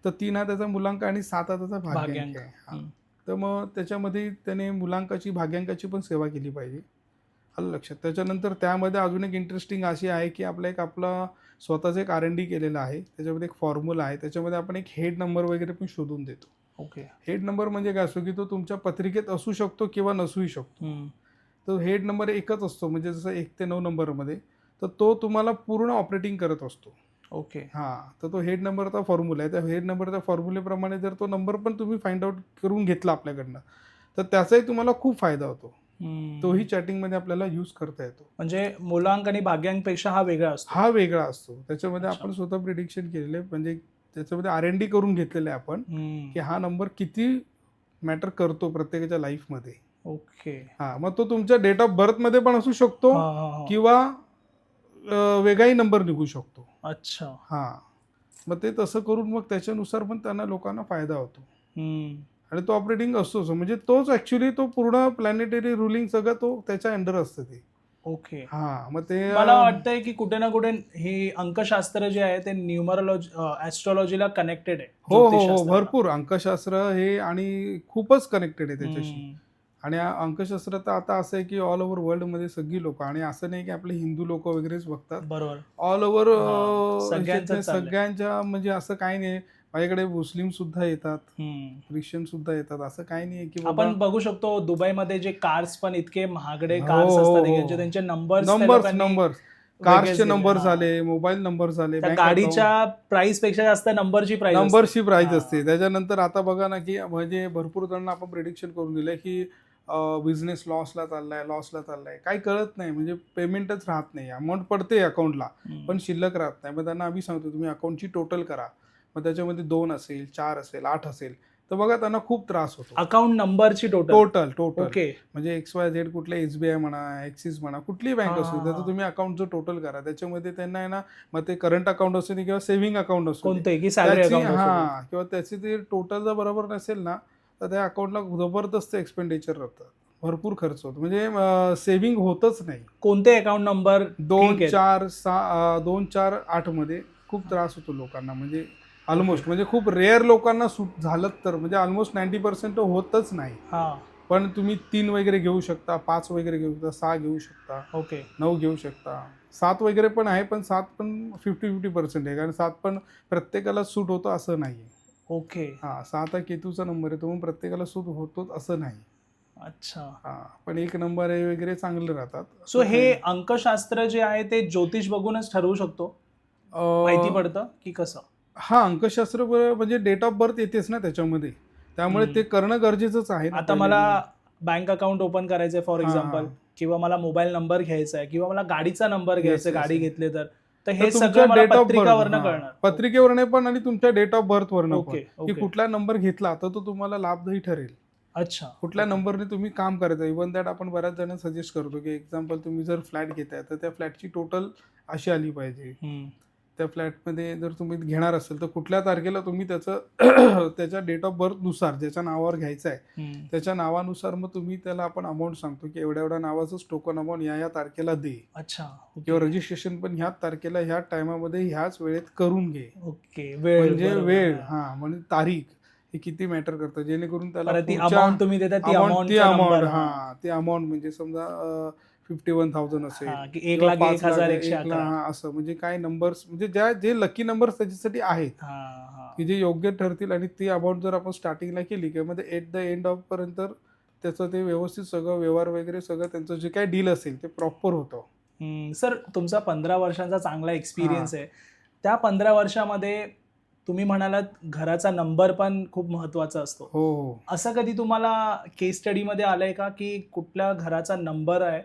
Speaker 1: तर 3 हा त्याचा मुलांक आणि 7 हा त्याचा भाग्यांक आहे. हां. तर मग त्याच्यामध्ये त्याने मुलांकाची भाग्यांकाची पण सेवा केली पाहिजे. आलं लक्षात. त्याच्यानंतर त्यामध्ये अजून एक इंटरेस्टिंग अशी आहे की आपला स्वतःचं एक R&D केलेलं आहे. त्याच्यामध्ये एक फॉर्म्युला आहे. त्याच्यामध्ये आपण एक हेड नंबर वगैरे पण शोधून देतो.
Speaker 2: ओके.
Speaker 1: हेड नंबर म्हणजे काय असतो की तो तुमच्या पत्रिकेत असू शकतो किंवा नसूही शकतो. तो हेड नंबर एकच असतो, म्हणजे जसं 1 ते 9 नंबरमध्ये, तर तो तुम्हाला पूर्ण ऑपरेटिंग करत असतो.
Speaker 2: ओके.
Speaker 1: हां, तर तो हेड नंबरचा फॉर्म्युला आहे. त्या हेड नंबरच्या फॉर्म्युलेप्रमाणे जर तो नंबर पण तुम्ही फाइंड आउट करून घेतला आपल्याकडनं, तर त्याचाही तुम्हाला खूप फायदा होतो. तोही चॅटिंगमध्ये आपल्याला यूज करता येतो.
Speaker 2: म्हणजे मुलांक आणि भाग्यांकपेक्षा हा वेगळा असतो.
Speaker 1: हा वेगळा असतो. त्याच्यामध्ये
Speaker 2: अच्छा.
Speaker 1: आपण स्वतः प्रिडिक्शन केलेलं आहे, म्हणजे त्याच्यामध्ये R&D करून घेतलेलं आहे आपण, की हा नंबर किती मॅटर करतो प्रत्येकाच्या लाईफमध्ये.
Speaker 2: ओके.
Speaker 1: हां, मग तो तुमच्या डेट ऑफ बर्थमध्ये पण असू शकतो किंवा वेगळाही नंबर निघू शकतो.
Speaker 2: अच्छा.
Speaker 1: हां, मग ते तसं करून मग त्याच्यानुसार पण त्यांना लोकांना फायदा होतो. आणि तो ऑपरेटिंग असतोच, म्हणजे तोच ॲक्च्युली तो पूर्ण प्लॅनेटरी रुलिंग सगळं तो त्याच्या अंडर असतं ते.
Speaker 2: ओके.
Speaker 1: हां, मग ते
Speaker 2: मला वाटतंय की कुठे ना कुठे हे अंकशास्त्र जे आहे ते न्यूमरोलॉजी ॲस्ट्रॉलॉजीला कनेक्टेड आहे.
Speaker 1: हो, हो, हो.
Speaker 2: ज्योतिषशास्त्राला.
Speaker 1: भरपूर अंकशास्त्र हे आणि खूपच कनेक्टेड आहे त्याच्याशी.
Speaker 2: हम्म.
Speaker 1: आणि अंकशास्त्र तर आता असं आहे की ऑल ओव्हर वर्ल्डमध्ये सगळी लोकं, आणि असं नाही की आपले हिंदू लोकं वगैरेच बघतात.
Speaker 2: बरोबर.
Speaker 1: ऑल ओव्हर
Speaker 2: सगळ्यांचंच चाललंय.
Speaker 1: सगळ्यांच्या, म्हणजे असं काही नाही. माझ्याकडे मुस्लिम सुद्धा येतात,
Speaker 2: हम्म.
Speaker 1: ख्रिश्चन सुद्धा येतात. असं काही नाही की बाबा
Speaker 2: आपण बघू शकतो दुबईमध्ये जे कार्स पण इतके महागडे
Speaker 1: हो,
Speaker 2: कार्स
Speaker 1: हो,
Speaker 2: असतात,
Speaker 1: हो.
Speaker 2: त्यांचे त्यांचे नंबर्स
Speaker 1: नंबर्स कारचे
Speaker 2: दिले.
Speaker 1: नंबर
Speaker 2: हां.
Speaker 1: झाले, मोबाईल नंबर झाले,
Speaker 2: त्या
Speaker 1: बँक
Speaker 2: गाडीच्या प्राइस पेक्षा जास्त नंबरची प्राइस
Speaker 1: नंबरची प्राइस
Speaker 2: हां.
Speaker 1: असते. त्याच्यानंतर आता बघा ना, की म्हणजे भरपूर जणांना आपण प्रिडिक्शन करून दिलंय की बिझनेस लॉसला चाललाय. काही कळत नाही, म्हणजे पेमेंटच राहत नाही. अमाऊंट पडते अकाउंटला, पण शिल्लक राहत नाही. मग त्यांना आम्ही सांगतो तुम्ही अकाउंटची टोटल करा. मग त्याच्यामध्ये 2 असेल, 4 असेल, 8 असेल, तर बघा त्यांना खूप त्रास होतो.
Speaker 2: अकाउंट नंबरची टोटल.
Speaker 1: Total
Speaker 2: okay.
Speaker 1: म्हणजे XYZ कुठल्या SBI म्हणा, ॲक्सिस म्हणा, कुठलीही बँक
Speaker 2: हां,
Speaker 1: असू,
Speaker 2: हां,
Speaker 1: त्याचं
Speaker 2: हां.
Speaker 1: तुम्ही अकाउंटचं टोटल करा. त्याच्यामध्ये त्यांना आहे ना, मग ते करंट अकाउंट असू दे किंवा सेव्हिंग अकाउंट असू दे,
Speaker 2: कोणते की सॅलरी
Speaker 1: त्याची
Speaker 2: अकाउंट
Speaker 1: हां, किंवा त्याची ते टोटल जर बरोबर नसेल ना, तर त्या अकाउंटला जबरदस्त एक्सपेंडिचर राहतं. भरपूर खर्च होतो, म्हणजे सेव्हिंग होतच नाही.
Speaker 2: कोणते अकाउंट नंबर
Speaker 1: 2, 4, 6, 2, 4, 8 मध्ये खूप त्रास होतो लोकांना, म्हणजे ऑलमोस्ट, म्हणजे खूप रेअर लोकांना सूट झालं तर, म्हणजे ऑलमोस्ट 90% होतच नाही.
Speaker 2: हां.
Speaker 1: पण तुम्ही 3 वगैरे घेऊ शकता, 5 वगैरे घेऊ शकता, 6 घेऊ शकता,
Speaker 2: ओके.
Speaker 1: 9 घेऊ शकता, 7 वगैरे पण आहे, पण 7 पण 50-50% आहे, कारण 7 पण प्रत्येकाला सूट होतं असं नाही आहे.
Speaker 2: ओके.
Speaker 1: हां, 7 हा केतूचा नंबर आहे, तो पण प्रत्येकाला सूट होतोच असं नाही.
Speaker 2: अच्छा.
Speaker 1: हां, पण 1 नंबर आहे वगैरे चांगले राहतात.
Speaker 2: सो हे अंकशास्त्र जे आहे ते ज्योतिष बघूनच ठरवू शकतो, माहिती पडतं की कसं?
Speaker 1: हां, अंकशास्त्र म्हणजे डेट ऑफ बर्थ येतेच ना त्याच्यामध्ये, त्यामुळे ते करणं गरजेचंच आहे ना.
Speaker 2: आता मला बँक अकाउंट ओपन करायचंय फॉर
Speaker 1: हां,
Speaker 2: एक्झाम्पल,
Speaker 1: हां.
Speaker 2: किंवा मला मोबाईल नंबर घ्यायचा आहे, किंवा मला गाडीचा नंबर घ्यायचा,
Speaker 1: yes,
Speaker 2: गाडी
Speaker 1: yes.
Speaker 2: घेतली तर हे
Speaker 1: तर तुमच्या
Speaker 2: सगळं मला
Speaker 1: डेट ऑफ
Speaker 2: पत्रिकावरनं
Speaker 1: बर्थ,
Speaker 2: कळणार.
Speaker 1: पत्रिकेवरने पण आणि तुमच्या डेट ऑफ बर्थवरनं पण,
Speaker 2: ओके.
Speaker 1: की
Speaker 2: ओके.
Speaker 1: कुठला नंबर घेतला तर तो तुम्हाला लाभदायी ठरेल.
Speaker 2: अच्छा.
Speaker 1: कुठल्या नंबरने तुम्ही काम करायचं. इव्हन दॅट आपण बऱ्याच जणांना सजेस्ट करतो, की एक्झाम्पल तुम्ही जर फ्लॅट घेताय तर त्या फ्लॅटची टोटल अशी आली पाहिजे. त्या फ्लॅटमध्ये जर तुम्ही घेणार असेल तर कुठल्या तारखेला तुम्ही त्याचं त्याच्या डेट ऑफ बर्थनुसार, ज्याच्या नावावर घ्यायचं आहे त्याच्या नावानुसार मग तुम्ही त्याला आपण अमाऊंट सांगतो, की एवढ्या नावाचंच टोकन अमाऊंट या तारखेला दे.
Speaker 2: अच्छा.
Speaker 1: किंवा रजिस्ट्रेशन पण ह्याच तारखेला, ह्या टायमामध्ये, ह्याच वेळेत करून घे.
Speaker 2: ओके.
Speaker 1: म्हणजे वेळ, हां, म्हणजे तारीख हे किती मॅटर करतं, जेणेकरून त्याला
Speaker 2: ती अमाऊंट तुम्ही देता ती
Speaker 1: ती
Speaker 2: अमाऊंट
Speaker 1: अमाऊंट, हां, ती अमाऊंट म्हणजे समजा 51,000 असेल
Speaker 2: हा, की 1
Speaker 1: किंवा
Speaker 2: लाख
Speaker 1: 5 लाख
Speaker 2: 1,111.
Speaker 1: 1 लाख, हा, असं म्हणजे काय नंबर्स म्हणजे जे लकी नंबर्स त्याच्यासाठी आहेत
Speaker 2: हा हा
Speaker 1: की जे योग्य ठरतील आणि ती अमाऊंट जर आपण स्टार्टिंगला केली किंवा मध्ये एट द एंड ऑफ पर्यंत त्याचं ते व्यवस्थित सगळं व्यवहार वगैरे सगळं त्यांचं जे काय डील असेल ते प्रॉपर होतं.
Speaker 2: सर, तुमचा 15 वर्षांचा चांगला एक्सपिरियन्स
Speaker 1: हां.
Speaker 2: आहे. त्या 15 वर्षामध्ये तुम्ही म्हणालात घराचा नंबर पण खूप महत्त्वाचा असतो.
Speaker 1: हो, हो.
Speaker 2: असं कधी तुम्हाला केस स्टडीमध्ये आलंय का, की कुठल्या घराचा नंबर आहे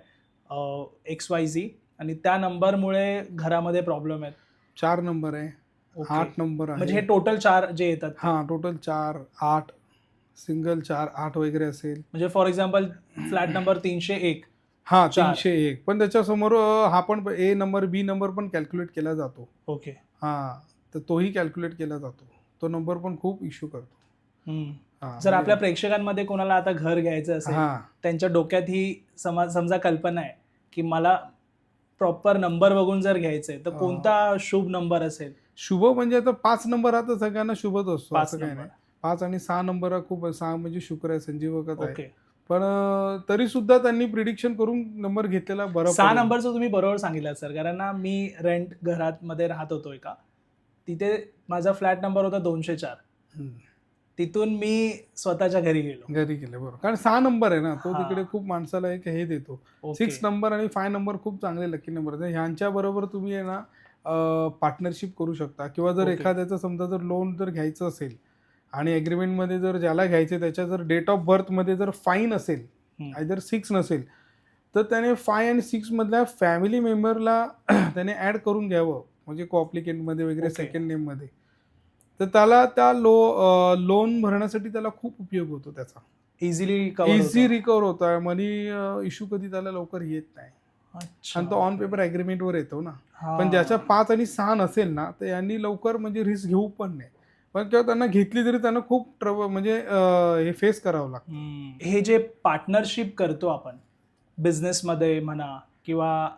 Speaker 2: XYZ आणि त्या नंबरमुळे घरामध्ये प्रॉब्लेम आहेत?
Speaker 1: 4 नंबर आहे,
Speaker 2: ओके.
Speaker 1: 8 नंबर
Speaker 2: म्हणजे
Speaker 1: आहे.
Speaker 2: हे टोटल 4 जे येतात ते.
Speaker 1: हां, टोटल 4, 8, सिंगल 4, 8 वगैरे असेल.
Speaker 2: म्हणजे फॉर एक्झाम्पल फ्लॅट नंबर 301,
Speaker 1: हां,
Speaker 2: 4.
Speaker 1: 301 पण त्याच्यासमोर हा पण ए नंबर, बी नंबर पण कॅल्क्युलेट केला जातो.
Speaker 2: ओके.
Speaker 1: हां, तर तोही कॅल्क्युलेट केला जातो. तो नंबर पण खूप इश्यू करतो.
Speaker 2: हं.
Speaker 1: हां,
Speaker 2: जर
Speaker 1: म्हणजे
Speaker 2: आपल्या प्रेक्षकांमध्ये कोणाला आता घर घ्यायचं असेल,
Speaker 1: हां.
Speaker 2: त्यांच्या डोक्यात ही समजा कल्पना आहे, की मला प्रॉपर नंबर बघून जर घ्यायचंय, तर
Speaker 1: अ,
Speaker 2: कोणता शुभ नंबर असेल?
Speaker 1: शुभ म्हणजे आता 5 नंबर हा तर सगळ्यांना शुभच असतो,
Speaker 2: 5
Speaker 1: असं काही
Speaker 2: नंबर.
Speaker 1: नाही. 5 आणि 6 नंबर हा खूप 6 म्हणजे शुक्र आहे, संजीवकच आहे.
Speaker 2: ओके.
Speaker 1: पण तरीसुद्धा त्यांनी प्रिडिक्शन करून नंबर घेतलेला बरा
Speaker 2: 6
Speaker 1: पडेल.
Speaker 2: नंबरचं तुम्ही बरोबर सांगितलं सर. कारण ना मी रेंट घरामध्ये राहत होतो एका. तिथे माझा फ्लॅट नंबर होता 204.
Speaker 1: हं.
Speaker 2: तिथून मी स्वतःच्या घरी गेलो.
Speaker 1: घरी गेले बरोबर. कारण 6 नंबर आहे ना, तो
Speaker 2: हां.
Speaker 1: तिकडे खूप माणसाला एक हे देतो.
Speaker 2: ओके.
Speaker 1: 6 नंबर आणि 5 नंबर खूप चांगले लकी नंबर आहेत. ह्यांच्याबरोबर तुम्ही आहे ना पार्टनरशिप करू शकता किंवा जर
Speaker 2: ओके.
Speaker 1: एखाद्याचं समजा जर लोन जर घ्यायचं असेल आणि ॲग्रीमेंटमध्ये जर ज्याला घ्यायचे त्याच्या जर डेट ऑफ बर्थमध्ये जर 5 नसेल,
Speaker 2: हं.
Speaker 1: आयदर 6 नसेल, तर त्याने 5 आणि 6 मधल्या फॅमिली मेंबरला त्याने ॲड करून घ्यावं. म्हणजे को-ॲप्लिकेंटमध्ये वगैरे
Speaker 2: ओके.
Speaker 1: सेकंड नेममध्ये. तर त्याला त्या लोन भरण्यासाठी त्याला खूप उपयोग होतो त्याचा.
Speaker 2: इझिली कव्हर
Speaker 1: इझी
Speaker 2: होतं.
Speaker 1: रिकव्हर होता मनी इश्यू कधी त्याला लवकर येत नाही.
Speaker 2: अच्छा.
Speaker 1: आणि तो ऑन
Speaker 2: ओके.
Speaker 1: पेपर ॲग्रीमेंटवर येतो ना. पण ज्याच्या
Speaker 2: हां.
Speaker 1: 5 आणि 6 नसेल ना, तर यांनी लवकर म्हणजे रिस्क घेऊ पण नाही. पण किंवा त्यांना घेतली तरी त्यांना खूप म्हणजे हे फेस करावं लागतं.
Speaker 2: हे जे पार्टनरशिप करतो आपण, बिझनेसमध्ये म्हणा किंवा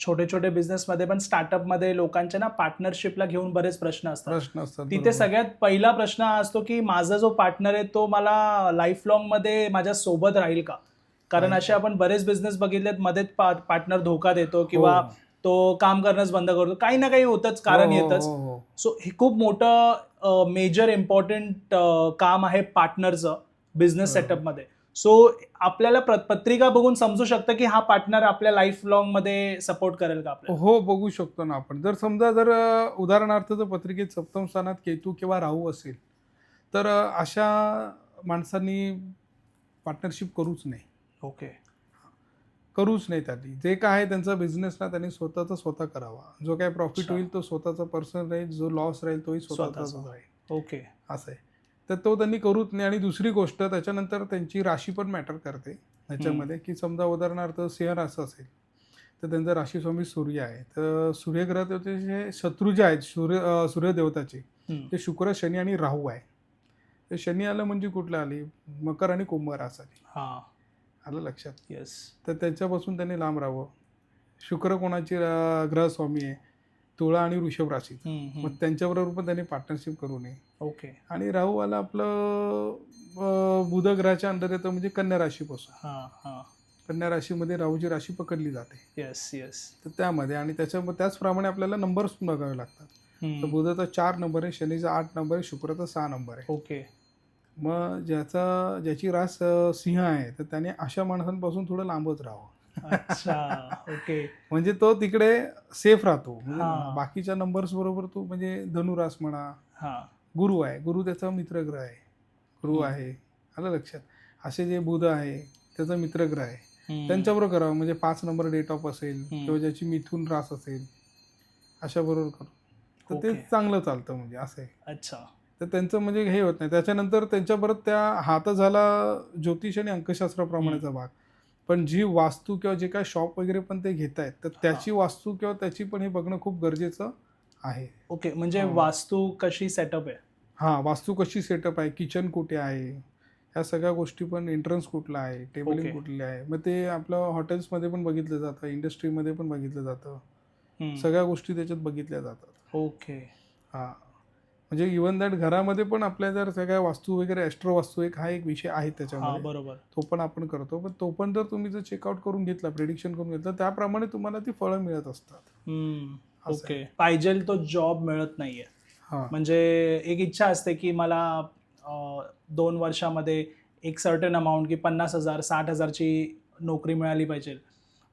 Speaker 2: छोटे-छोटे बिझनेसमध्ये पण स्टार्टअपमध्ये लोकांच्या ना पार्टनरशिपला घेऊन बरेच प्रश्न असतात.
Speaker 1: प्रश्न असतात
Speaker 2: तिथे
Speaker 1: बरोबर.
Speaker 2: सगळ्यात पहिला प्रश्न हा असतो, की माझा जो पार्टनर आहे तो मला लाईफ लाँगमध्ये माझ्या सोबत राहील का? कारण
Speaker 1: राहील
Speaker 2: असे
Speaker 1: का?
Speaker 2: आपण बरेच बिझनेस बघितलेत मध्येच पार्टनर धोका देतो
Speaker 1: हो.
Speaker 2: किंवा तो काम करणंच बंद करतो. काही ना काही होतंच,
Speaker 1: हो,
Speaker 2: कारण
Speaker 1: हो,
Speaker 2: येतच.
Speaker 1: हो, हो.
Speaker 2: सो हे खूप मोठं मेजर इम्पॉर्टंट काम आहे पार्टनरचं बिझनेस
Speaker 1: बरोबर.
Speaker 2: सेटअपमध्ये. सो आपल्याला पत्रिका बघून समजू शकतं, की हा पार्टनर आपल्या लाईफ लाँगमध्ये सपोर्ट करेल का आपल्याला?
Speaker 1: हो, बघू शकतो ना आपण. जर समजा जर उदाहरणार्थ जर पत्रिकेत सप्तम स्थानात केतू किंवा राहू असेल, तर अशा माणसांनी पार्टनरशिप करूच नाही.
Speaker 2: ओके.
Speaker 1: करूच नाही त्यांनी. जे काय आहे त्यांचा बिझनेस ना त्यांनी स्वतःचा स्वतः करावा. जो काही प्रॉफिट
Speaker 2: अच्छा.
Speaker 1: होईल तो स्वतःचा पर्सनल राहील, जो लॉस राहील तोही स्वतःचाच
Speaker 2: स्वतःचा.
Speaker 1: राहील.
Speaker 2: ओके.
Speaker 1: असं आहे. तर तो त्यांनी करूच नाही आणि दुसरी गोष्ट त्याच्यानंतर त्यांची राशी पण मॅटर करते ह्याच्यामध्ये, की समजा उदाहरणार्थ सिंह राशी असेल, तर त्यांचा राशीस्वामी सूर्य आहे. तर सूर्यग्रहाचे जे शत्रू जे आहेत सूर्यदेवताचे,
Speaker 2: हं.
Speaker 1: ते शुक्र, शनी आणि राहू आहे. तर शनी आलं म्हणजे कुठलं आली? मकर आणि कुंभ रास आली.
Speaker 2: हां.
Speaker 1: आलं लक्षात?
Speaker 2: येस.
Speaker 1: तर त्याच्यापासून त्यांनी लांब राहावं. शुक्र कोणाची ग्रहस्वामी आहे? तुळा आणि वृषभ राशीत.
Speaker 2: हं,
Speaker 1: मग
Speaker 2: हं.
Speaker 1: त्यांच्याबरोबर पण त्यांनी पार्टनरशिप करू नये.
Speaker 2: ओके.
Speaker 1: आणि राहूवाला आपलं बुध ग्रहाच्या अंडर येतं म्हणजे कन्या राशीपासून.
Speaker 2: हां, हां.
Speaker 1: कन्या राशीमध्ये राहूची राशी पकडली जाते.
Speaker 2: Yes, yes.
Speaker 1: तर त्यामध्ये आणि त्याचप्रमाणे आपल्याला नंबर्स पण बघावे लागतात. तर
Speaker 2: हं.
Speaker 1: बुधाचा 4 नंबर आहे, शनीचा 8 नंबर आहे, शुक्राचा 6 नंबर आहे.
Speaker 2: ओके.
Speaker 1: मग ज्याची रास सिंह आहे, तर त्याने अशा माणसांपासून थोडं लांबच राहावं.
Speaker 2: अच्छा. ओके.
Speaker 1: म्हणजे तो तिकडे सेफ राहतो. म्हणजे
Speaker 2: हां.
Speaker 1: बाकीच्या नंबर्स बरोबर तो म्हणजे धनुरास म्हणा,
Speaker 2: हां.
Speaker 1: गुरु आहे. गुरु त्याचा मित्रग्रह आहे. गुरु
Speaker 2: हं.
Speaker 1: आहे. आलं लक्षात. असे जे बुध आहे, त्याचा मित्रग्रह आहे.
Speaker 2: हं.
Speaker 1: त्यांच्याबरोबर करावं म्हणजे 5 नंबर डेट ऑफ असेल
Speaker 2: हं.
Speaker 1: किंवा ज्याची मिथून रास असेल, अशाबरोबर करू. तर ते
Speaker 2: ओके.
Speaker 1: चांगलं चालतं म्हणजे असं आहे.
Speaker 2: अच्छा.
Speaker 1: तर त्यांचं म्हणजे हे होत नाही. त्याच्यानंतर त्यांच्याबरोबर हा तर झाला ज्योतिष आणि अंकशास्त्राप्रमाणेचा भाग. पण जी वास्तू किंवा जे काही शॉप वगैरे पण ते घेतायत, तर त्याची वास्तू किंवा त्याची पण हे बघणं खूप गरजेचं आहे.
Speaker 2: ओके. म्हणजे
Speaker 1: हां.
Speaker 2: वास्तू कशी सेटअप आहे?
Speaker 1: हां, वास्तू कशी सेटअप आहे, किचन कुठे आहे, ह्या सगळ्या गोष्टी पण एंट्रन्स कुठला आहे, टेबलिंग
Speaker 2: ओके.
Speaker 1: कुठली आहे. मग ते आपलं हॉटेल्समध्ये पण बघितलं जातं, इंडस्ट्रीमध्ये पण बघितलं जातं.
Speaker 2: हं.
Speaker 1: सगळ्या गोष्टी त्याच्यात बघितल्या जातात.
Speaker 2: ओके.
Speaker 1: हां. म्हणजे इव्हन दॅट घरामध्ये पण आपल्या जर सगळ्या वास्तू वगैरे ॲस्ट्रो वास्तू हा एक विषय आहे
Speaker 2: हा
Speaker 1: त्याच्यामध्ये,
Speaker 2: बरोबर.
Speaker 1: तो पण आपण करतो. पण तो पण जर तुम्ही जर चेकआउट करून घेतला, प्रेडिक्शन करून घेतलं, त्याप्रमाणे तुम्हाला ती फळं मिळत असतात. असं
Speaker 2: ओके. पाहिजे तो जॉब मिळत नाहीये.
Speaker 1: हां.
Speaker 2: म्हणजे एक इच्छा असते की मला 2 वर्षामध्ये एक सर्टन अमाऊंट की 50,000 60,000ची नोकरी मिळाली पाहिजे.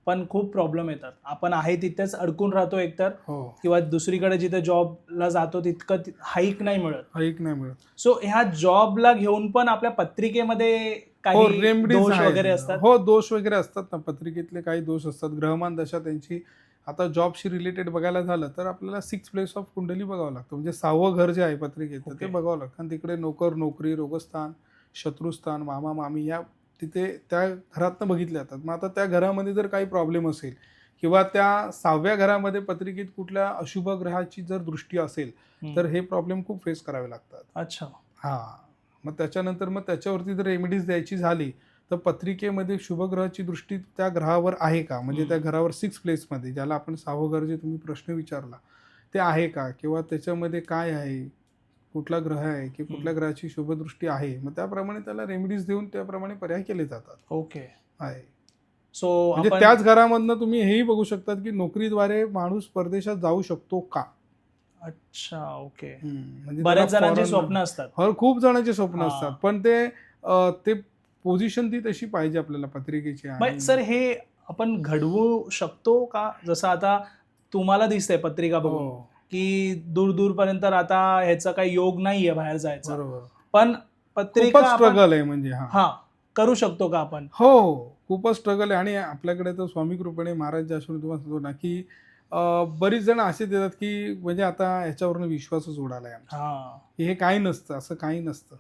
Speaker 2: पण खूप प्रॉब्लेम येतात. आपण आहे तिथेच अडकून राहतो एकतर,
Speaker 1: हो.
Speaker 2: किंवा दुसरीकडे जिथे जॉबला जातो तितकं हाईक नाही मिळत.
Speaker 1: हाईक नाही मिळत.
Speaker 2: सो ह्या जॉबला घेऊन पण आपल्या पत्रिकेमध्ये
Speaker 1: हो,
Speaker 2: काही
Speaker 1: रेमेडीज
Speaker 2: दोष
Speaker 1: आहेत.
Speaker 2: वगैरे असतात.
Speaker 1: हो, दोष वगैरे असतात ना, पत्रिकेतले काही दोष असतात. ग्रहमान दशा त्यांची आता जॉबशी रिलेटेड बघायला झालं तर आपल्याला 6 प्लेस ऑफ कुंडली बघावं लागतं. म्हणजे 6वं घर जे आहे पत्रिकेतलं ते
Speaker 2: ओके.
Speaker 1: बघावं लागतं. आणि तिकडे नोकर, नोकरी, रोगस्थान, शत्रुस्थान, मामा, मामी या तिथे त्या घरातनं बघितले जातात. मग आता त्या घरामध्ये जर काही प्रॉब्लेम असेल किंवा त्या 6व्या घरामध्ये पत्रिकेत कुठल्या अशुभ ग्रहाची जर दृष्टी असेल, तर हे प्रॉब्लेम खूप फेस करावे लागतात.
Speaker 2: अच्छा.
Speaker 1: हां. मग त्याच्यानंतर मग त्याच्यावरती जर रेमेडीज द्यायची झाली, तर पत्रिकेमध्ये शुभग्रहाची दृष्टी त्या ग्रहावर आहे का? म्हणजे त्या घरावर 6 प्लेसमध्ये, ज्याला आपण 6वं घर जे तुम्ही प्रश्न विचारला, ते आहे का? किंवा त्याच्यामध्ये काय आहे? कुठला ग्रह आहे की कुठल्या ग्रहाची शुभदृष्टी आहे? मग त्याप्रमाणे त्याला रेमेडीज देऊन त्याप्रमाणे पर्याय केले जातात.
Speaker 2: ओके.
Speaker 1: आहे.
Speaker 2: सो
Speaker 1: म्हणजे
Speaker 2: आपण
Speaker 1: त्याच घरामधनं तुम्ही हेही बघू शकतात की नोकरीद्वारे माणूस परदेशात जाऊ शकतो का?
Speaker 2: अच्छा. ओके.
Speaker 1: म्हणजे
Speaker 2: बऱ्याच
Speaker 1: त्याला
Speaker 2: जणांची
Speaker 1: foreign-
Speaker 2: स्वप्न असतात.
Speaker 1: हो, खूप जणांचे स्वप्न
Speaker 2: हां.
Speaker 1: असतात. पण ते पोझिशन ती तशी पाहिजे आपल्याला पत्रिकेची.
Speaker 2: मग
Speaker 1: आणि
Speaker 2: सर हे आपण घडवू शकतो का? जसं आता तुम्हाला दिसतंय पत्रिका बघून
Speaker 1: हो,
Speaker 2: की दूर दूरपर्यंत आता ह्याचा काही योग नाहीये बाहेर जायचा.
Speaker 1: बरोबर.
Speaker 2: पण पत्रिका
Speaker 1: खूपच
Speaker 2: आपण
Speaker 1: स्ट्रगल आहे म्हणजे.
Speaker 2: हा करू शकतो का आपण?
Speaker 1: हो, खूपच स्ट्रगल आहे. आणि आपल्याकडे तर स्वामी कृपेने महाराज जे असून तुम्हाला सांगतो ना की बरीच जण असे देतात की म्हणजे आता ह्याच्यावरून विश्वासच उडालाय आमचा,
Speaker 2: हा.
Speaker 1: की हे काही नसतं, असं काही नसतं.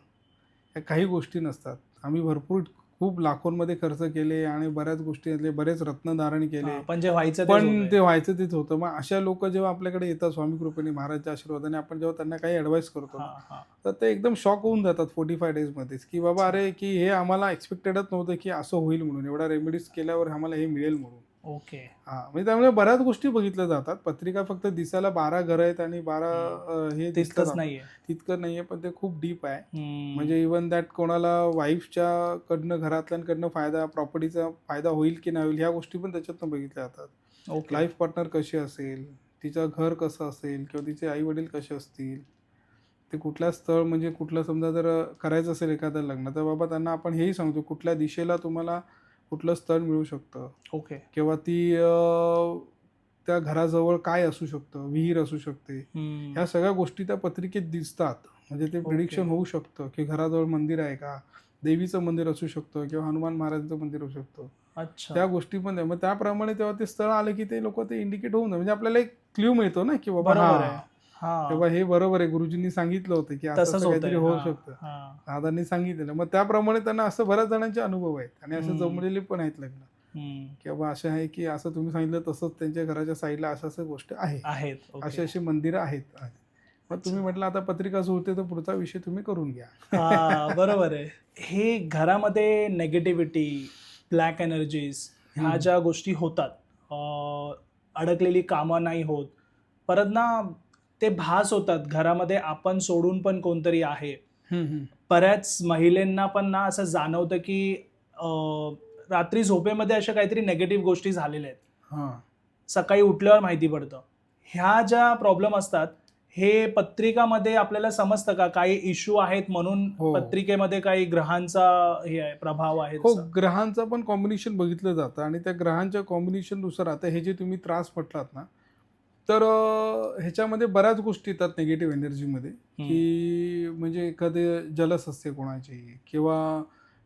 Speaker 1: ह्या काही गोष्टी नसतात. आम्ही भरपूर खूप लाखोंमध्ये खर्च केले आणि बऱ्याच गोष्टी बरेच रत्न धारण केले,
Speaker 2: पण जे व्हायचं तेच
Speaker 1: पण
Speaker 2: होतंय.
Speaker 1: ते व्हायचं तेच होतं. मग अशा लोक जेव्हा आपल्याकडे येतात स्वामी कृपेने महाराजच्या आशीर्वादाने, आपण जेव्हा त्यांना काही ॲडवाईस करतो
Speaker 2: हा
Speaker 1: ना,
Speaker 2: हा.
Speaker 1: तर ते एकदम शॉक होऊन जातात 45 डेजमध्येच, की बाबा अरे, की हे आम्हाला एक्सपेक्टेडच नव्हतं की असं होईल म्हणून, एवढ्या रेमेडीज केल्यावर आम्हाला हे मिळेल म्हणून.
Speaker 2: ओके.
Speaker 1: हां, म्हणजे त्यामुळे बऱ्याच गोष्टी बघितल्या जातात. पत्रिका फक्त दिसायला 12 घरं आहेत आणि 12 हे दिसतात
Speaker 2: तितकंच
Speaker 1: आपल्याला.
Speaker 2: नाहीये.
Speaker 1: तितकं नाहीये, पण ते खूप डीप आहे.
Speaker 2: हम्म.
Speaker 1: म्हणजे इवन दॅट कोणाला वाईफच्या कडनं, घरातल्यांकडनं फायदा, प्रॉपर्टीचा फायदा होईल की नाही होईल, ह्या गोष्टी पण त्याच्यातनं बघितल्या जातात.
Speaker 2: ओके.
Speaker 1: लाईफ पार्टनर कशी असेल, तिचं घर कसं असेल किंवा तिचे आई वडील कसे असतील, ते कुठल्या स्थळ, म्हणजे कुठलं समजा जर करायचं असेल एखादं लग्न, तर बाबा त्यांना आपण हेही सांगतो कुठल्या दिशेला तुम्हाला कुठलं स्थळ मिळू शकतं
Speaker 2: ओके.
Speaker 1: किंवा त्या घराजवळ काय असू शकतं, विहीर असू शकते. ह्या सगळ्या गोष्टी त्या पत्रिकेत दिसतात. म्हणजे ते प्रिडिक्शन होऊ शकतं की घराजवळ मंदिर आहे का, देवीचं मंदिर असू शकतं किंवा हनुमान महाराजांचं मंदिर असू शकतं.
Speaker 2: अच्छा.
Speaker 1: त्या गोष्टी पण आहे. मग त्याप्रमाणे तेव्हा ते स्थळ आलं की ते लोक ते इंडिकेट होऊन म्हणजे आपल्याला एक क्ल्यू मिळतो ना की बाबा
Speaker 2: बरोबर आहे.
Speaker 1: हां,
Speaker 2: हा.
Speaker 1: तेव्हा हे बरोबर आहे, गुरुजींनी सांगितलं होतं की असं
Speaker 2: तसंच
Speaker 1: असं काहीतरी
Speaker 2: होतंय.
Speaker 1: होऊ
Speaker 2: हा,
Speaker 1: शकतं.
Speaker 2: हा.
Speaker 1: दादांनी सांगितलेलं. मग त्याप्रमाणे त्यांना असं बऱ्याच जणांचे अनुभव आहेत आणि असं
Speaker 2: हम्म.
Speaker 1: जमलेले पण आहेत लग्न, की बाबा असे आहे की असं तुम्ही सांगितलं तसंच त्यांच्या घराच्या साईडला असं असं गोष्ट आहे,
Speaker 2: आहेत.
Speaker 1: असे
Speaker 2: ओके.
Speaker 1: असे मंदिरं आहेत. मग तुम्ही
Speaker 2: अच्छा.
Speaker 1: म्हटलं आता पत्रिका जुळते तर पुढचा विषय तुम्ही करून घ्या.
Speaker 2: हा, बरोबर आहे. हे घरामध्ये नेगेटिव्हिटी, ब्लॅक एनर्जीज ह्या ज्या गोष्टी होतात, अडकलेली कामं नाही होत, परत ना ते भास होतात घरामध्ये आपण सोडून पण कोणतरी आहे. बऱ्याच महिलांना पण ना असं जाणवतं की रात्री झोपेमध्ये अशा काहीतरी नेगेटिव्ह गोष्टी झालेल्या आहेत.
Speaker 1: हां.
Speaker 2: सकाळी उठल्यावर माहिती पडतं. ह्या ज्या प्रॉब्लेम असतात, हे पत्रिकामध्ये आपल्याला समजतं का? काही इश्यू आहेत म्हणून
Speaker 1: हो.
Speaker 2: पत्रिकेमध्ये काही ग्रहांचा हे आहे, प्रभाव आहे
Speaker 1: हो,
Speaker 2: तसा?
Speaker 1: ग्रहांचं पण कॉम्बिनेशन बघितलं जातं आणि त्या ग्रहांच्या कॉम्बिनेशननुसार आता हे जे तुम्ही त्रास म्हटलात ना, तर ह्याच्यामध्ये बऱ्याच गोष्टी येतात निगेटिव्ह एनर्जीमध्ये, की म्हणजे एखादे जलस असते कोणाची किंवा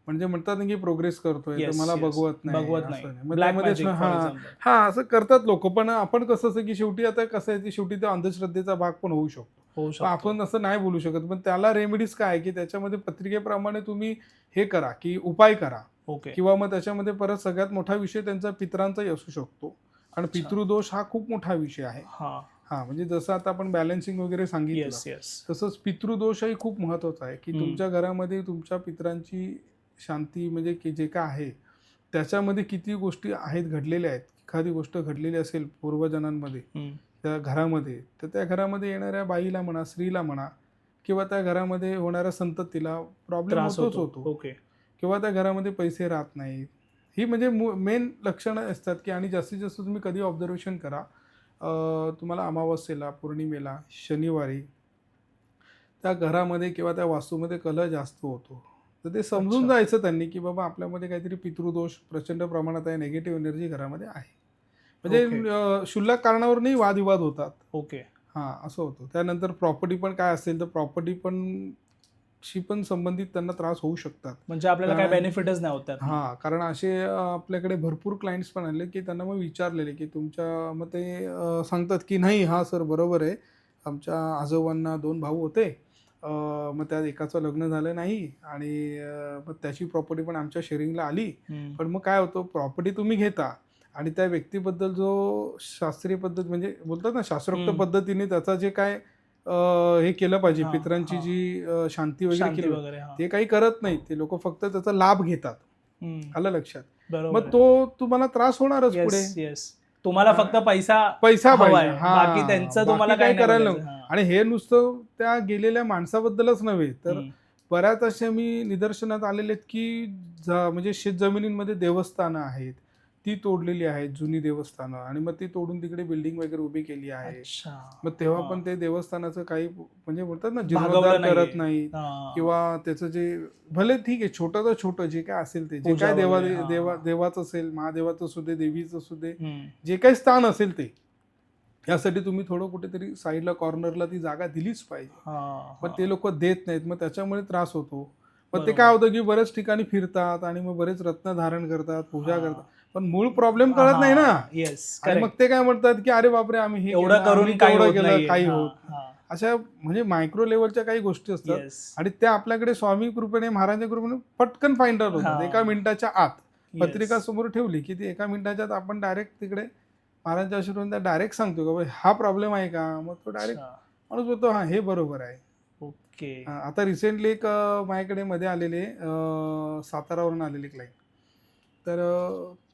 Speaker 1: म्हणजे म्हणतात ना की प्रोग्रेस करतोय तर
Speaker 2: येस,
Speaker 1: मला
Speaker 2: येस.
Speaker 1: बघवत नाही,
Speaker 2: बघवत
Speaker 1: असं
Speaker 2: नाही.
Speaker 1: नाही. मग
Speaker 2: ब्लॅक
Speaker 1: त्यामध्येच
Speaker 2: मॅजिक फॉर
Speaker 1: हां,
Speaker 2: एक्झाम्पल.
Speaker 1: हां, असं करतात लोक. पण आपण कसं असं की शेवटी आता कसं आहे, की शेवटी तो अंधश्रद्धेचा भाग पण होऊ शकतो.
Speaker 2: होऊ
Speaker 1: पण
Speaker 2: शकतो.
Speaker 1: आपण असं नाही बोलू शकत. पण त्याला रेमेडीज काय आहे, की त्याच्यामध्ये पत्रिकेप्रमाणे तुम्ही हे करा, की उपाय करा.
Speaker 2: ओके.
Speaker 1: किंवा मग त्याच्यामध्ये परत सगळ्यात मोठा विषय त्यांचा पितरांचाही असू शकतो. कारण
Speaker 2: अच्छा.
Speaker 1: पितृदोष हा खूप मोठा विषय आहे.
Speaker 2: हां.
Speaker 1: हां, म्हणजे जसं आता आपण बॅलन्सिंग वगैरे सांगितलं,
Speaker 2: येस, येस.
Speaker 1: तसंच पितृदोषही खूप महत्त्वाचा आहे, की तुमच्या घरामध्ये तुमच्या पितरांची शांती म्हणजे की जे काय आहे, त्याच्यामध्ये किती गोष्टी आहेत, घडलेल्या आहेत. एखादी गोष्ट घडलेली असेल पूर्वजनांमध्ये त्या घरामध्ये, तर त्या घरामध्ये येणाऱ्या बाईला म्हणा, स्त्रीला म्हणा, किंवा त्या घरामध्ये होणाऱ्या संततीला प्रॉब्लेम
Speaker 2: त्रास
Speaker 1: होतोच
Speaker 2: होतो.
Speaker 1: होतो,
Speaker 2: ओके.
Speaker 1: किंवा त्या घरामध्ये पैसे राहत नाहीत. ही म्हणजे मेन लक्षणं असतात की, आणि जास्तीत जास्त तुम्ही कधी ऑब्झर्वेशन करा, तुम्हाला अमावस्येला, पौर्णिमेला, शनिवारी त्या घरामध्ये किंवा त्या वास्तूमध्ये कलह जास्त होतो. तर ते समजून
Speaker 2: अच्छा.
Speaker 1: जायचं त्यांनी की बाबा आपल्यामध्ये काहीतरी पितृदोष प्रचंड प्रमाणात आहे, निगेटिव्ह एनर्जी घरामध्ये आहे.
Speaker 2: ओके.
Speaker 1: म्हणजे क्षुल्लक कारणावरूनही वादविवाद होतात.
Speaker 2: ओके.
Speaker 1: हां, असं होतं. त्यानंतर प्रॉपर्टी पण काय असेल तर प्रॉपर्टी पण शी पण संबंधित त्यांना त्रास होऊ शकतात.
Speaker 2: म्हणजे आपल्याला काय
Speaker 1: कारण
Speaker 2: बेनिफिटच नाही होत त्यातनं.
Speaker 1: हां, कारण असे आपल्याकडे भरपूर क्लायंट्स पण आले की त्यांना मग विचारलेले की तुमच्या मग ते सांगतात की नाही हां सर बरोबर आहे. आमच्या आजोबांना 2 भाऊ होते. मग त्यात एकाचं लग्न झालं नाही आणि मग त्याची प्रॉपर्टी पण आमच्या शेअरिंगला आली.
Speaker 2: हम्म.
Speaker 1: पण मग काय होतं, प्रॉपर्टी तुम्ही घेता आणि त्या व्यक्तीबद्दल जो शास्त्रीय पद्धत म्हणजे बोलतात ना शास्त्रोक्त
Speaker 2: हम्म.
Speaker 1: पद्धतीने त्याचा जे काय हे केलं पाहिजे,
Speaker 2: हां,
Speaker 1: पितरांची
Speaker 2: हां.
Speaker 1: जी शांती वगैरे
Speaker 2: शांती
Speaker 1: केली पाहिजे,
Speaker 2: वगैरे. हां.
Speaker 1: ते काही करत नाहीत. ते लोक फक्त त्याचा लाभ घेतात.
Speaker 2: हम्म.
Speaker 1: आलं लक्षात.
Speaker 2: बरोबर
Speaker 1: मग तो तुम्हाला त्रास होणारच पुढे.
Speaker 2: Yes yes. तुम्हाला फक्त पैसा
Speaker 1: पैसा
Speaker 2: हवाय.
Speaker 1: पाहिजे.
Speaker 2: बाकी
Speaker 1: हां,
Speaker 2: त्यांचं
Speaker 1: बाकी
Speaker 2: तुम्हाला
Speaker 1: काही
Speaker 2: काय नाही
Speaker 1: करायला
Speaker 2: बघायचं.
Speaker 1: नको.
Speaker 2: हां.
Speaker 1: आणि हे नुसतं त्या गेलेल्या माणसाबद्दलच नव्हे, तर
Speaker 2: हम्म.
Speaker 1: बऱ्याच अशा मी निदर्शनात आलेले आहेत की म्हणजे शेतजमिनींमध्ये देवस्थानं आहेत, ती तोडलेली आहेत, जुनी देवस्थानं, आणि मग ती तोडून तिकडे बिल्डिंग वगैरे उभी केली आहे.
Speaker 2: अच्छा.
Speaker 1: मग तेव्हा
Speaker 2: हां.
Speaker 1: पण ते देवस्थानाचं काही म्हणजे बोलतात ना
Speaker 2: भागवलं
Speaker 1: जीर्णोद्धार
Speaker 2: नाहीये.
Speaker 1: करत नाही,
Speaker 2: हां.
Speaker 1: किंवा त्याचं जे भले ठीक आहे छोटं तर छोटं जे काय असेल ते, जे
Speaker 2: पूजा
Speaker 1: काय
Speaker 2: वगैरे. हां, हां.
Speaker 1: देवाचं असेल, महादेवाचं असू दे, देवीचं असू दे,
Speaker 2: हम्म.
Speaker 1: जे काही स्थान असेल ते, यासाठी तुम्ही थोडं कुठेतरी साईडला कॉर्नरला ती जागा दिलीच पाहिजे.
Speaker 2: हां,
Speaker 1: पण
Speaker 2: हां.
Speaker 1: ते लोक देत नाहीत, मग त्याच्यामुळे त्रास होतो. पण ते
Speaker 2: बरोबर.
Speaker 1: काय होतं की बरेच ठिकाणी फिरतात आणि मग बरेच रत्न धारण करतात, पूजा
Speaker 2: हां.
Speaker 1: करतात, पण मूळ प्रॉब्लेम कळत नाही ना.
Speaker 2: हां. येस.
Speaker 1: आणि मग
Speaker 2: करेक्ट.
Speaker 1: ते काय म्हणतात की अरे बापरे आम्ही हे
Speaker 2: एवढं
Speaker 1: केलं,
Speaker 2: करून
Speaker 1: आम्ही
Speaker 2: काही
Speaker 1: तेवढं
Speaker 2: होत
Speaker 1: केलं,
Speaker 2: नाहीये.
Speaker 1: काही
Speaker 2: हां,
Speaker 1: होत नाही.
Speaker 2: हां.
Speaker 1: अशा म्हणजे मायक्रो लेवलच्या काही गोष्टी असतात,
Speaker 2: येस.
Speaker 1: आणि त्या आपल्याकडे स्वामी कृपेने, महाराजांच्या कृपेने पटकन फाइंड आउट होतात.
Speaker 2: हां.
Speaker 1: एका मिनिटाच्या आत पत्रिका
Speaker 2: येस.
Speaker 1: समोर ठेवली की ती एका मिनिटाच्या आत आपण डायरेक्ट तिकडे महाराजांच्या आशीर्वाद डायरेक्ट सांगतो का बाबा हा प्रॉब्लेम आहे का, मग तो डायरेक्ट
Speaker 2: अच्छा.
Speaker 1: माणूस बोलतो हां हे बरोबर आहे.
Speaker 2: ओके.
Speaker 1: आता रिसेंटली एक माझ्याकडे मध्ये आलेले सातारावरून आलेले क्लायंट, तर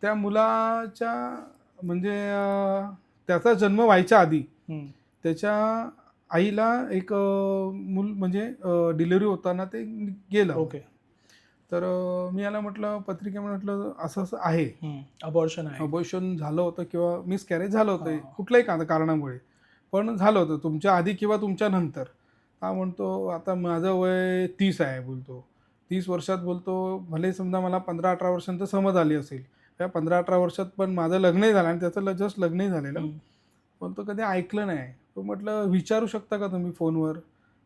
Speaker 1: त्या मुलाच्या म्हणजे त्याचा जन्म व्हायच्या आधी
Speaker 2: हम्म.
Speaker 1: त्याच्या आईला एक मूल म्हणजे डिलिव्हरी होताना ते गेलं.
Speaker 2: ओके.
Speaker 1: तर मी याला म्हटलं पत्रिकेमध्ये म्हटलं असं असं आहे,
Speaker 2: अबॉर्शन आहे.
Speaker 1: अबॉर्शन झालं होतं किंवा मिसकॅरेज झालं होतं,
Speaker 2: हां.
Speaker 1: कुठल्याही कारणामुळे पण झालं होतं, तुमच्या आधी किंवा तुमच्या नंतर. हा म्हणतो आता माझं वय 30 आहे, बोलतो 30 वर्षात, बोलतो भले समजा मला 15-18 वर्षांत समज आली असेल, त्या 15-18 वर्षात पण माझं लग्नही झालं आणि त्याचं जस्ट लग्नही झालेलं,
Speaker 2: हम्म.
Speaker 1: पण तो कधी ऐकलं नाही. तो म्हटलं विचारू शकता का तुम्ही फोनवर,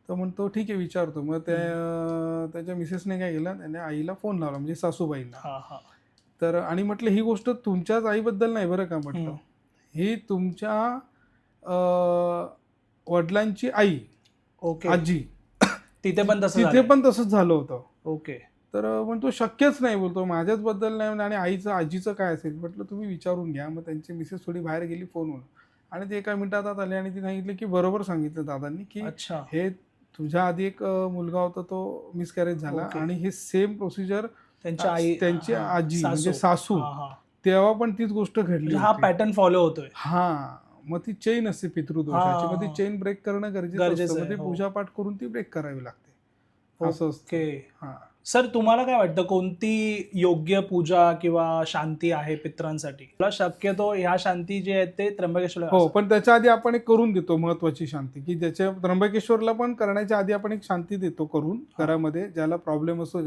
Speaker 1: तर म्हणतो ठीक आहे विचारतो. मग त्याच्या मिसेसने काय केलं, त्याने आईला फोन लावला, म्हणजे सासूबाईला.
Speaker 2: हां, हां.
Speaker 1: तर आणि म्हटलं ही गोष्ट तुमच्याच आईबद्दल नाही बरं का, म्हटलं
Speaker 2: हम्म.
Speaker 1: ही तुमच्या वडिलांची आई,
Speaker 2: ओके.
Speaker 1: आजी,
Speaker 2: तिथे पण तसं
Speaker 1: तिथे
Speaker 2: झालंय.
Speaker 1: पण तसंच झालं होतं.
Speaker 2: ओके.
Speaker 1: तर म्हणतो शक्यच नाही, बोलतो माझ्याच बद्दल नाही, आणि आईचं आजीचं काय असेल. म्हटलं तुम्ही विचारून घ्या. मग त्यांची मिसेस थोडी बाहेर गेली फोनवर, आणि ते एका मिनिटात आत आले आणि ती सांगितलं की बरोबर सांगितलं दादांनी की
Speaker 2: अच्छा.
Speaker 1: हे तुझ्या आधी एक मुलगा होता, तो मिसकॅरेज झाला,
Speaker 2: ओके.
Speaker 1: आणि हे सेम प्रोसिजर
Speaker 2: त्यांच्या आई
Speaker 1: त्यांची
Speaker 2: हां,
Speaker 1: आजी म्हणजे सासू,
Speaker 2: हां, हां.
Speaker 1: तेव्हा पण तीच गोष्ट घडली
Speaker 2: म्हणजे हा
Speaker 1: होती.
Speaker 2: पॅटर्न फॉलो होतोय.
Speaker 1: हां, मग ती चेन असते पितृदोषाची, मग ती
Speaker 2: हां.
Speaker 1: चेन ब्रेक करणं गरजेचं
Speaker 2: गरजेचं
Speaker 1: असतं.
Speaker 2: आहे,
Speaker 1: मग ते
Speaker 2: हो.
Speaker 1: पूजापाठ करून ती ब्रेक करावी लागते, असं असतं.
Speaker 2: ओके.
Speaker 1: हां.
Speaker 2: सर तुम्हाला काय वाटतं कोणती योग्य पूजा किंवा शांती आहे पित्रांसाठी? मला शक्यतो ह्या शांती जे आहेत ते त्र्यंबकेश्वरला
Speaker 1: हो,
Speaker 2: असतात.
Speaker 1: पण त्याच्या आधी आपण एक करून देतो महत्त्वाची शांती, की ज्याच्या त्र्यंबकेश्वरला पण करण्याच्या आधी आपण एक शांती देतो करून
Speaker 2: हां.
Speaker 1: घरामध्ये, ज्याला प्रॉब्लेम असतो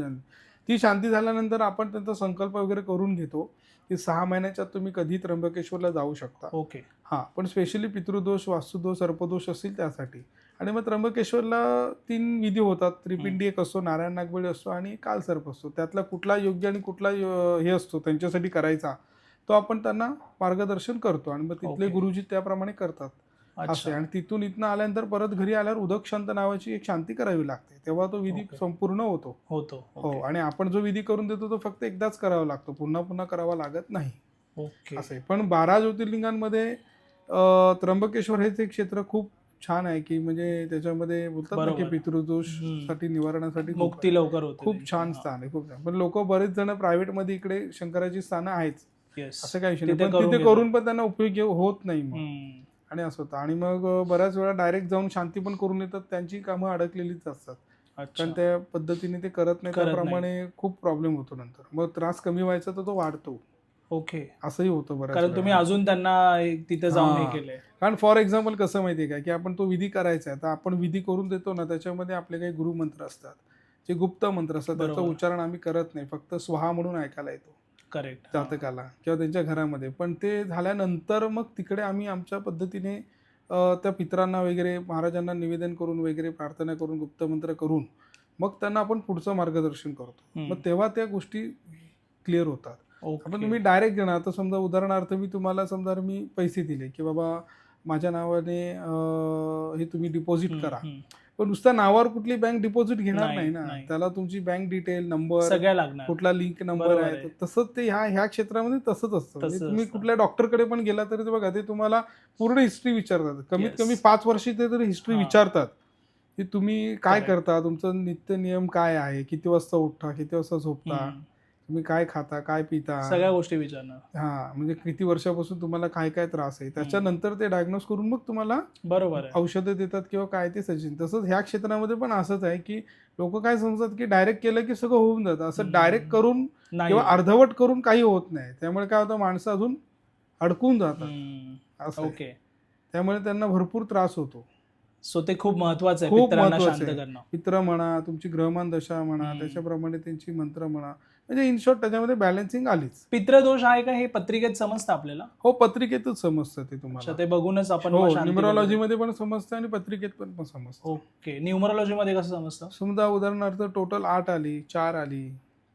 Speaker 1: ती शांती झाल्यानंतर आपण त्यांचा संकल्प वगैरे करून घेतो की 6 महिन्याच्या आत तुम्ही कधी त्र्यंबकेश्वरला जाऊ शकता.
Speaker 2: ओके.
Speaker 1: हां, पण स्पेशली पितृदोष, वास्तुदोष, सर्पदोष असतील त्यासाठी. आणि मग त्र्यंबकेश्वरला 3 विधी होतात. त्रिपिंडी एक असतो, नारायण नागबळी असतो, आणि कालसर्प असतो. त्यातला कुठला योग्य आणि कुठला हे असतो त्यांच्यासाठी करायचा, तो आपण त्यांना मार्गदर्शन करतो, आणि मग तिथले
Speaker 2: ओके.
Speaker 1: गुरुजी त्याप्रमाणे करतात.
Speaker 2: अच्छा.
Speaker 1: असे, आणि तिथून इथनं आल्यानंतर परत घरी आल्यावर उदक शांत नावाची एक शांती करावी लागते, तेव्हा तो विधी
Speaker 2: ओके.
Speaker 1: संपूर्ण होतो.
Speaker 2: हो.
Speaker 1: हो, आणि आपण जो विधी करून देतो तो फक्त एकदाच करावा लागतो, पुन्हा पुन्हा करावा लागत नाही.
Speaker 2: ओके.
Speaker 1: असं आहे. पण 12 ज्योतिर्लिंगांमध्ये त्र्यंबकेश्वर हेच एक क्षेत्र खूप छान आहे, की म्हणजे त्याच्यामध्ये बोलतात ना की
Speaker 2: बरोबर.
Speaker 1: पितृदोषसाठी निवारणासाठी
Speaker 2: मुक्ती लवकर होते
Speaker 1: खूप
Speaker 2: त्यांची.
Speaker 1: छान
Speaker 2: हां.
Speaker 1: स्थान आहे, खूप छान. पण लोक बरेच जण प्रायव्हेटमध्ये इकडे शंकराची स्थानं आहेच,
Speaker 2: येस.
Speaker 1: असं काही विषय नाही,
Speaker 2: तिथे
Speaker 1: पण
Speaker 2: करून
Speaker 1: तिथे
Speaker 2: घेतात.
Speaker 1: करून पण त्यांना उपयोग होत नाही. मग
Speaker 2: हम्म.
Speaker 1: आणि असं होतं. आणि मग बऱ्याच वेळा डायरेक्ट जाऊन शांती पण करून येतात, त्यांची कामं अडकलेलीच असतात.
Speaker 2: अच्छा.
Speaker 1: कारण त्या पद्धतीने ते करत नाही,
Speaker 2: करत नाही.
Speaker 1: त्याप्रमाणे खूप प्रॉब्लेम होतो नंतर. मग त्रास कमी व्हायचा तर तो वाढतो,
Speaker 2: ओके.
Speaker 1: असंही होतं बऱ्याच
Speaker 2: कारण तुम्ही
Speaker 1: वेळा.
Speaker 2: अजून त्यांना तिथे जाऊन हे
Speaker 1: हां.
Speaker 2: केलंय.
Speaker 1: कारण फॉर एक्झाम्पल कसं माहिती आहे का, की आपण तो विधी करायचा आहे, तर आपण विधी करून देतो ना, त्याच्यामध्ये आपले काही गुरुमंत्र असतात, जे गुप्त मंत्र असतात, त्याचं
Speaker 2: बरोबर.
Speaker 1: उच्चारण आम्ही करत नाही, फक्त स्वाहा म्हणून ऐकायला येतो
Speaker 2: करेक्ट.
Speaker 1: जातकाला किंवा त्यांच्या घरामध्ये. पण ते झाल्यानंतर मग तिकडे आम्ही आमच्या पद्धतीने त्या पितरांना वगैरे, महाराजांना निवेदन करून वगैरे, प्रार्थना करून, गुप्तमंत्र करून, मग त्यांना आपण पुढचं मार्गदर्शन करतो. मग तेव्हा त्या गोष्टी क्लिअर होतात. आपण तुम्ही डायरेक्ट घेणार. आता समजा उदाहरणार्थ मी तुम्हाला समजा मी पैसे दिले की बाबा माझ्या नावाने हे तुम्ही डिपॉझिट करा, पण नुसत्या नावावर कुठली बँक डिपॉझिट घेणार नाही ना, त्याला तुमची बँक डिटेल, नंबर,
Speaker 2: सगळ्या लागणार.
Speaker 1: कुठला लिंक नंबर
Speaker 2: बरोबर
Speaker 1: आहे.
Speaker 2: आहे.
Speaker 1: तर तसंच ते ह्या क्षेत्रामध्ये तसंच असतं. म्हणजे
Speaker 2: तसंच
Speaker 1: तुम्ही
Speaker 2: असतं.
Speaker 1: कुठल्या डॉक्टरकडे पण गेला तरी ते बघा, ते तुम्हाला पूर्ण हिस्ट्री विचारतात. कमीत
Speaker 2: Yes.
Speaker 1: कमी 5 वर्षी ते तरी हिस्ट्री
Speaker 2: हां.
Speaker 1: विचारतात, की तुम्ही काय
Speaker 2: Correct.
Speaker 1: करता, तुमचं नित्य नियम काय आहे, किती वाजता उठता, किती वाजता झोपता, तुम्ही काय खाता, काय पिता,
Speaker 2: सगळ्या गोष्टी विचारणार.
Speaker 1: हां, म्हणजे किती वर्षापासून तुम्हाला काय काय त्रास आहे, त्याच्यानंतर ते डायग्नोज करून मग तुम्हाला
Speaker 2: बरोबर आहे.
Speaker 1: औषधं देतात किंवा काय ते सजेशन. तसंच ह्या क्षेत्रामध्ये पण असंच आहे, की लोक काय समजतात की डायरेक्ट केलं की सगळं होऊन जातं. असं डायरेक्ट करून
Speaker 2: नाही.
Speaker 1: किंवा अर्धवट करून काही होत नाही. त्यामुळे काय होतं, माणसं अजून अडकून जातात. असं आहे.
Speaker 2: ओके.
Speaker 1: त्यामुळे त्यांना भरपूर त्रास होतो.
Speaker 2: सो ते खूप महत्वाचं आहे,
Speaker 1: खूप
Speaker 2: पितरांना
Speaker 1: महत्वाचं
Speaker 2: शांत
Speaker 1: आहे.
Speaker 2: करणं.
Speaker 1: पित्र म्हणा, तुमची ग्रहमान दशा म्हणा, त्याच्याप्रमाणे त्यांची मंत्र म्हणा, म्हणजे इन शॉर्ट त्याच्यामध्ये बॅलन्सिंग आलीच.
Speaker 2: पितृदोष आहे का हे पत्रिकेत समजतं आपल्याला?
Speaker 1: हो, पत्रिकेतच समजतं ते
Speaker 2: अच्छा,
Speaker 1: तुम्हाला.
Speaker 2: ते बघूनच आपण
Speaker 1: हो,
Speaker 2: मग शांती
Speaker 1: न्यूमरॉलॉजी मध्ये पण समजतं आणि पत्रिकेत पण समजतं.
Speaker 2: ओके. न्यूमरोलॉजी मध्ये कसं समजतं?
Speaker 1: समजा उदाहरणार्थ टोटल 8 आली, 4 आली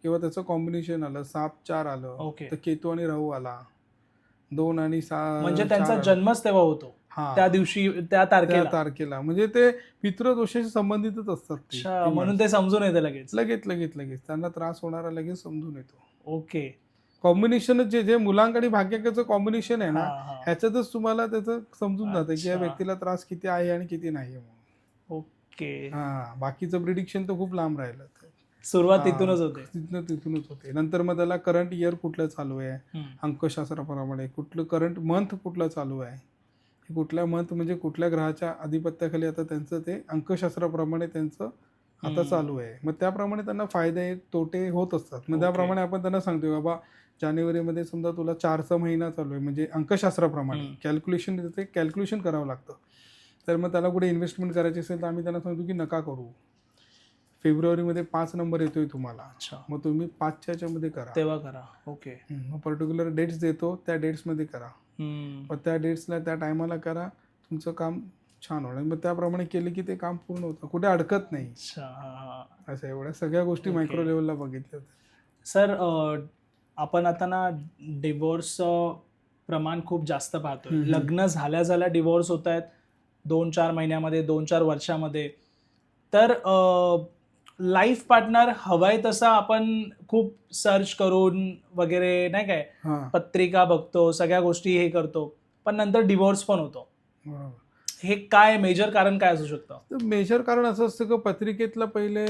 Speaker 1: किंवा त्याचं कॉम्बिनेशन आलं, 7-4 आलं,
Speaker 2: ओके.
Speaker 1: तर केतू आणि राहू आला, 2 आणि
Speaker 2: म्हणजे त्यांचा
Speaker 1: 4
Speaker 2: जन्मच तेव्हा होतो,
Speaker 1: हां,
Speaker 2: त्या दिवशी, त्या
Speaker 1: त्या
Speaker 2: तारखेला.
Speaker 1: तारखेला. म्हणजे ते पितृदोषाशी संबंधितच असतात ते.
Speaker 2: अच्छा, म्हणून ते समजून येतं लगेच.
Speaker 1: लगेच त्यांना त्रास होणारा लगेच समजून येतो.
Speaker 2: ओके.
Speaker 1: कॉम्बिनेशनच जे मुलांक आणि भाग्यकाचं कॉम्बिनेशन आहे ना,
Speaker 2: हां.
Speaker 1: ह्याच्यातच तुम्हाला त्याचं समजून जातं की या
Speaker 2: अच्छा.
Speaker 1: व्यक्तीला त्रास किती आहे आणि किती नाही आहे म्हणून.
Speaker 2: ओके.
Speaker 1: हां, बाकीचं प्रिडिक्शन तर खूप लांब राहिलं.
Speaker 2: सुरुवात
Speaker 1: हां,
Speaker 2: तिथूनच होते.
Speaker 1: तिथूनच होते. नंतर मग त्याला करंट इयर कुठलं चालू आहे, अंकशास्त्राप्रमाणे कुठलं करंट मंथ कुठलं चालू आहे, हे कुठल्या मंथ म्हणजे कुठल्या ग्रहाच्या आधिपत्याखाली आता त्यांचं ते अंकशास्त्राप्रमाणे त्यांचं आता चालू आहे. मग त्याप्रमाणे त्यांना फायदे तोटे होत असतात. मग त्याप्रमाणे आपण त्यांना सांगतो, बाबा जानेवारीमध्ये समजा तुला 4चा महिना चालू आहे, म्हणजे अंकशास्त्राप्रमाणे कॅल्क्युलेशन करावं लागतं. तर मग त्याला कुठे इन्व्हेस्टमेंट करायची असेल तर आम्ही त्यांना सांगतो की नका करू. फेब्रुवारीमध्ये 5 नंबर येतोय तुम्हाला,
Speaker 2: अच्छा,
Speaker 1: मग तुम्ही 5च्या ह्याच्यामध्ये करा,
Speaker 2: तेव्हा करा. ओके.
Speaker 1: मग पर्टिक्युलर डेट्स देतो, त्या डेट्समध्ये करा, मग त्या डेट्सला त्या टायमाला करा, तुमचं काम छान होणार. मग त्याप्रमाणे केलं की ते काम पूर्ण होतं, कुठे अडकत नाही.
Speaker 2: अच्छा.
Speaker 1: असं एवढ्या सगळ्या गोष्टी मायक्रो लेवलला बघितल्या.
Speaker 2: सर, आपण आता ना डिवोर्स प्रमाण खूप जास्त पाहतोय. लग्न झाल्या डिवोर्स होत आहेत 2-4 महिन्यामध्ये, 2-4 वर्षामध्ये. तर लाईफ पार्टनर हवाय तसा आपण खूप सर्च करून वगैरे, नाही काय, पत्रिका बघतो, सगळ्या गोष्टी हे करतो, पण नंतर डिवोर्स पण होतो.
Speaker 1: बरोबर.
Speaker 2: हे काय मेजर कारण काय असू शकतं?
Speaker 1: तर मेजर कारण असं असतं की पत्रिकेतलं पहिले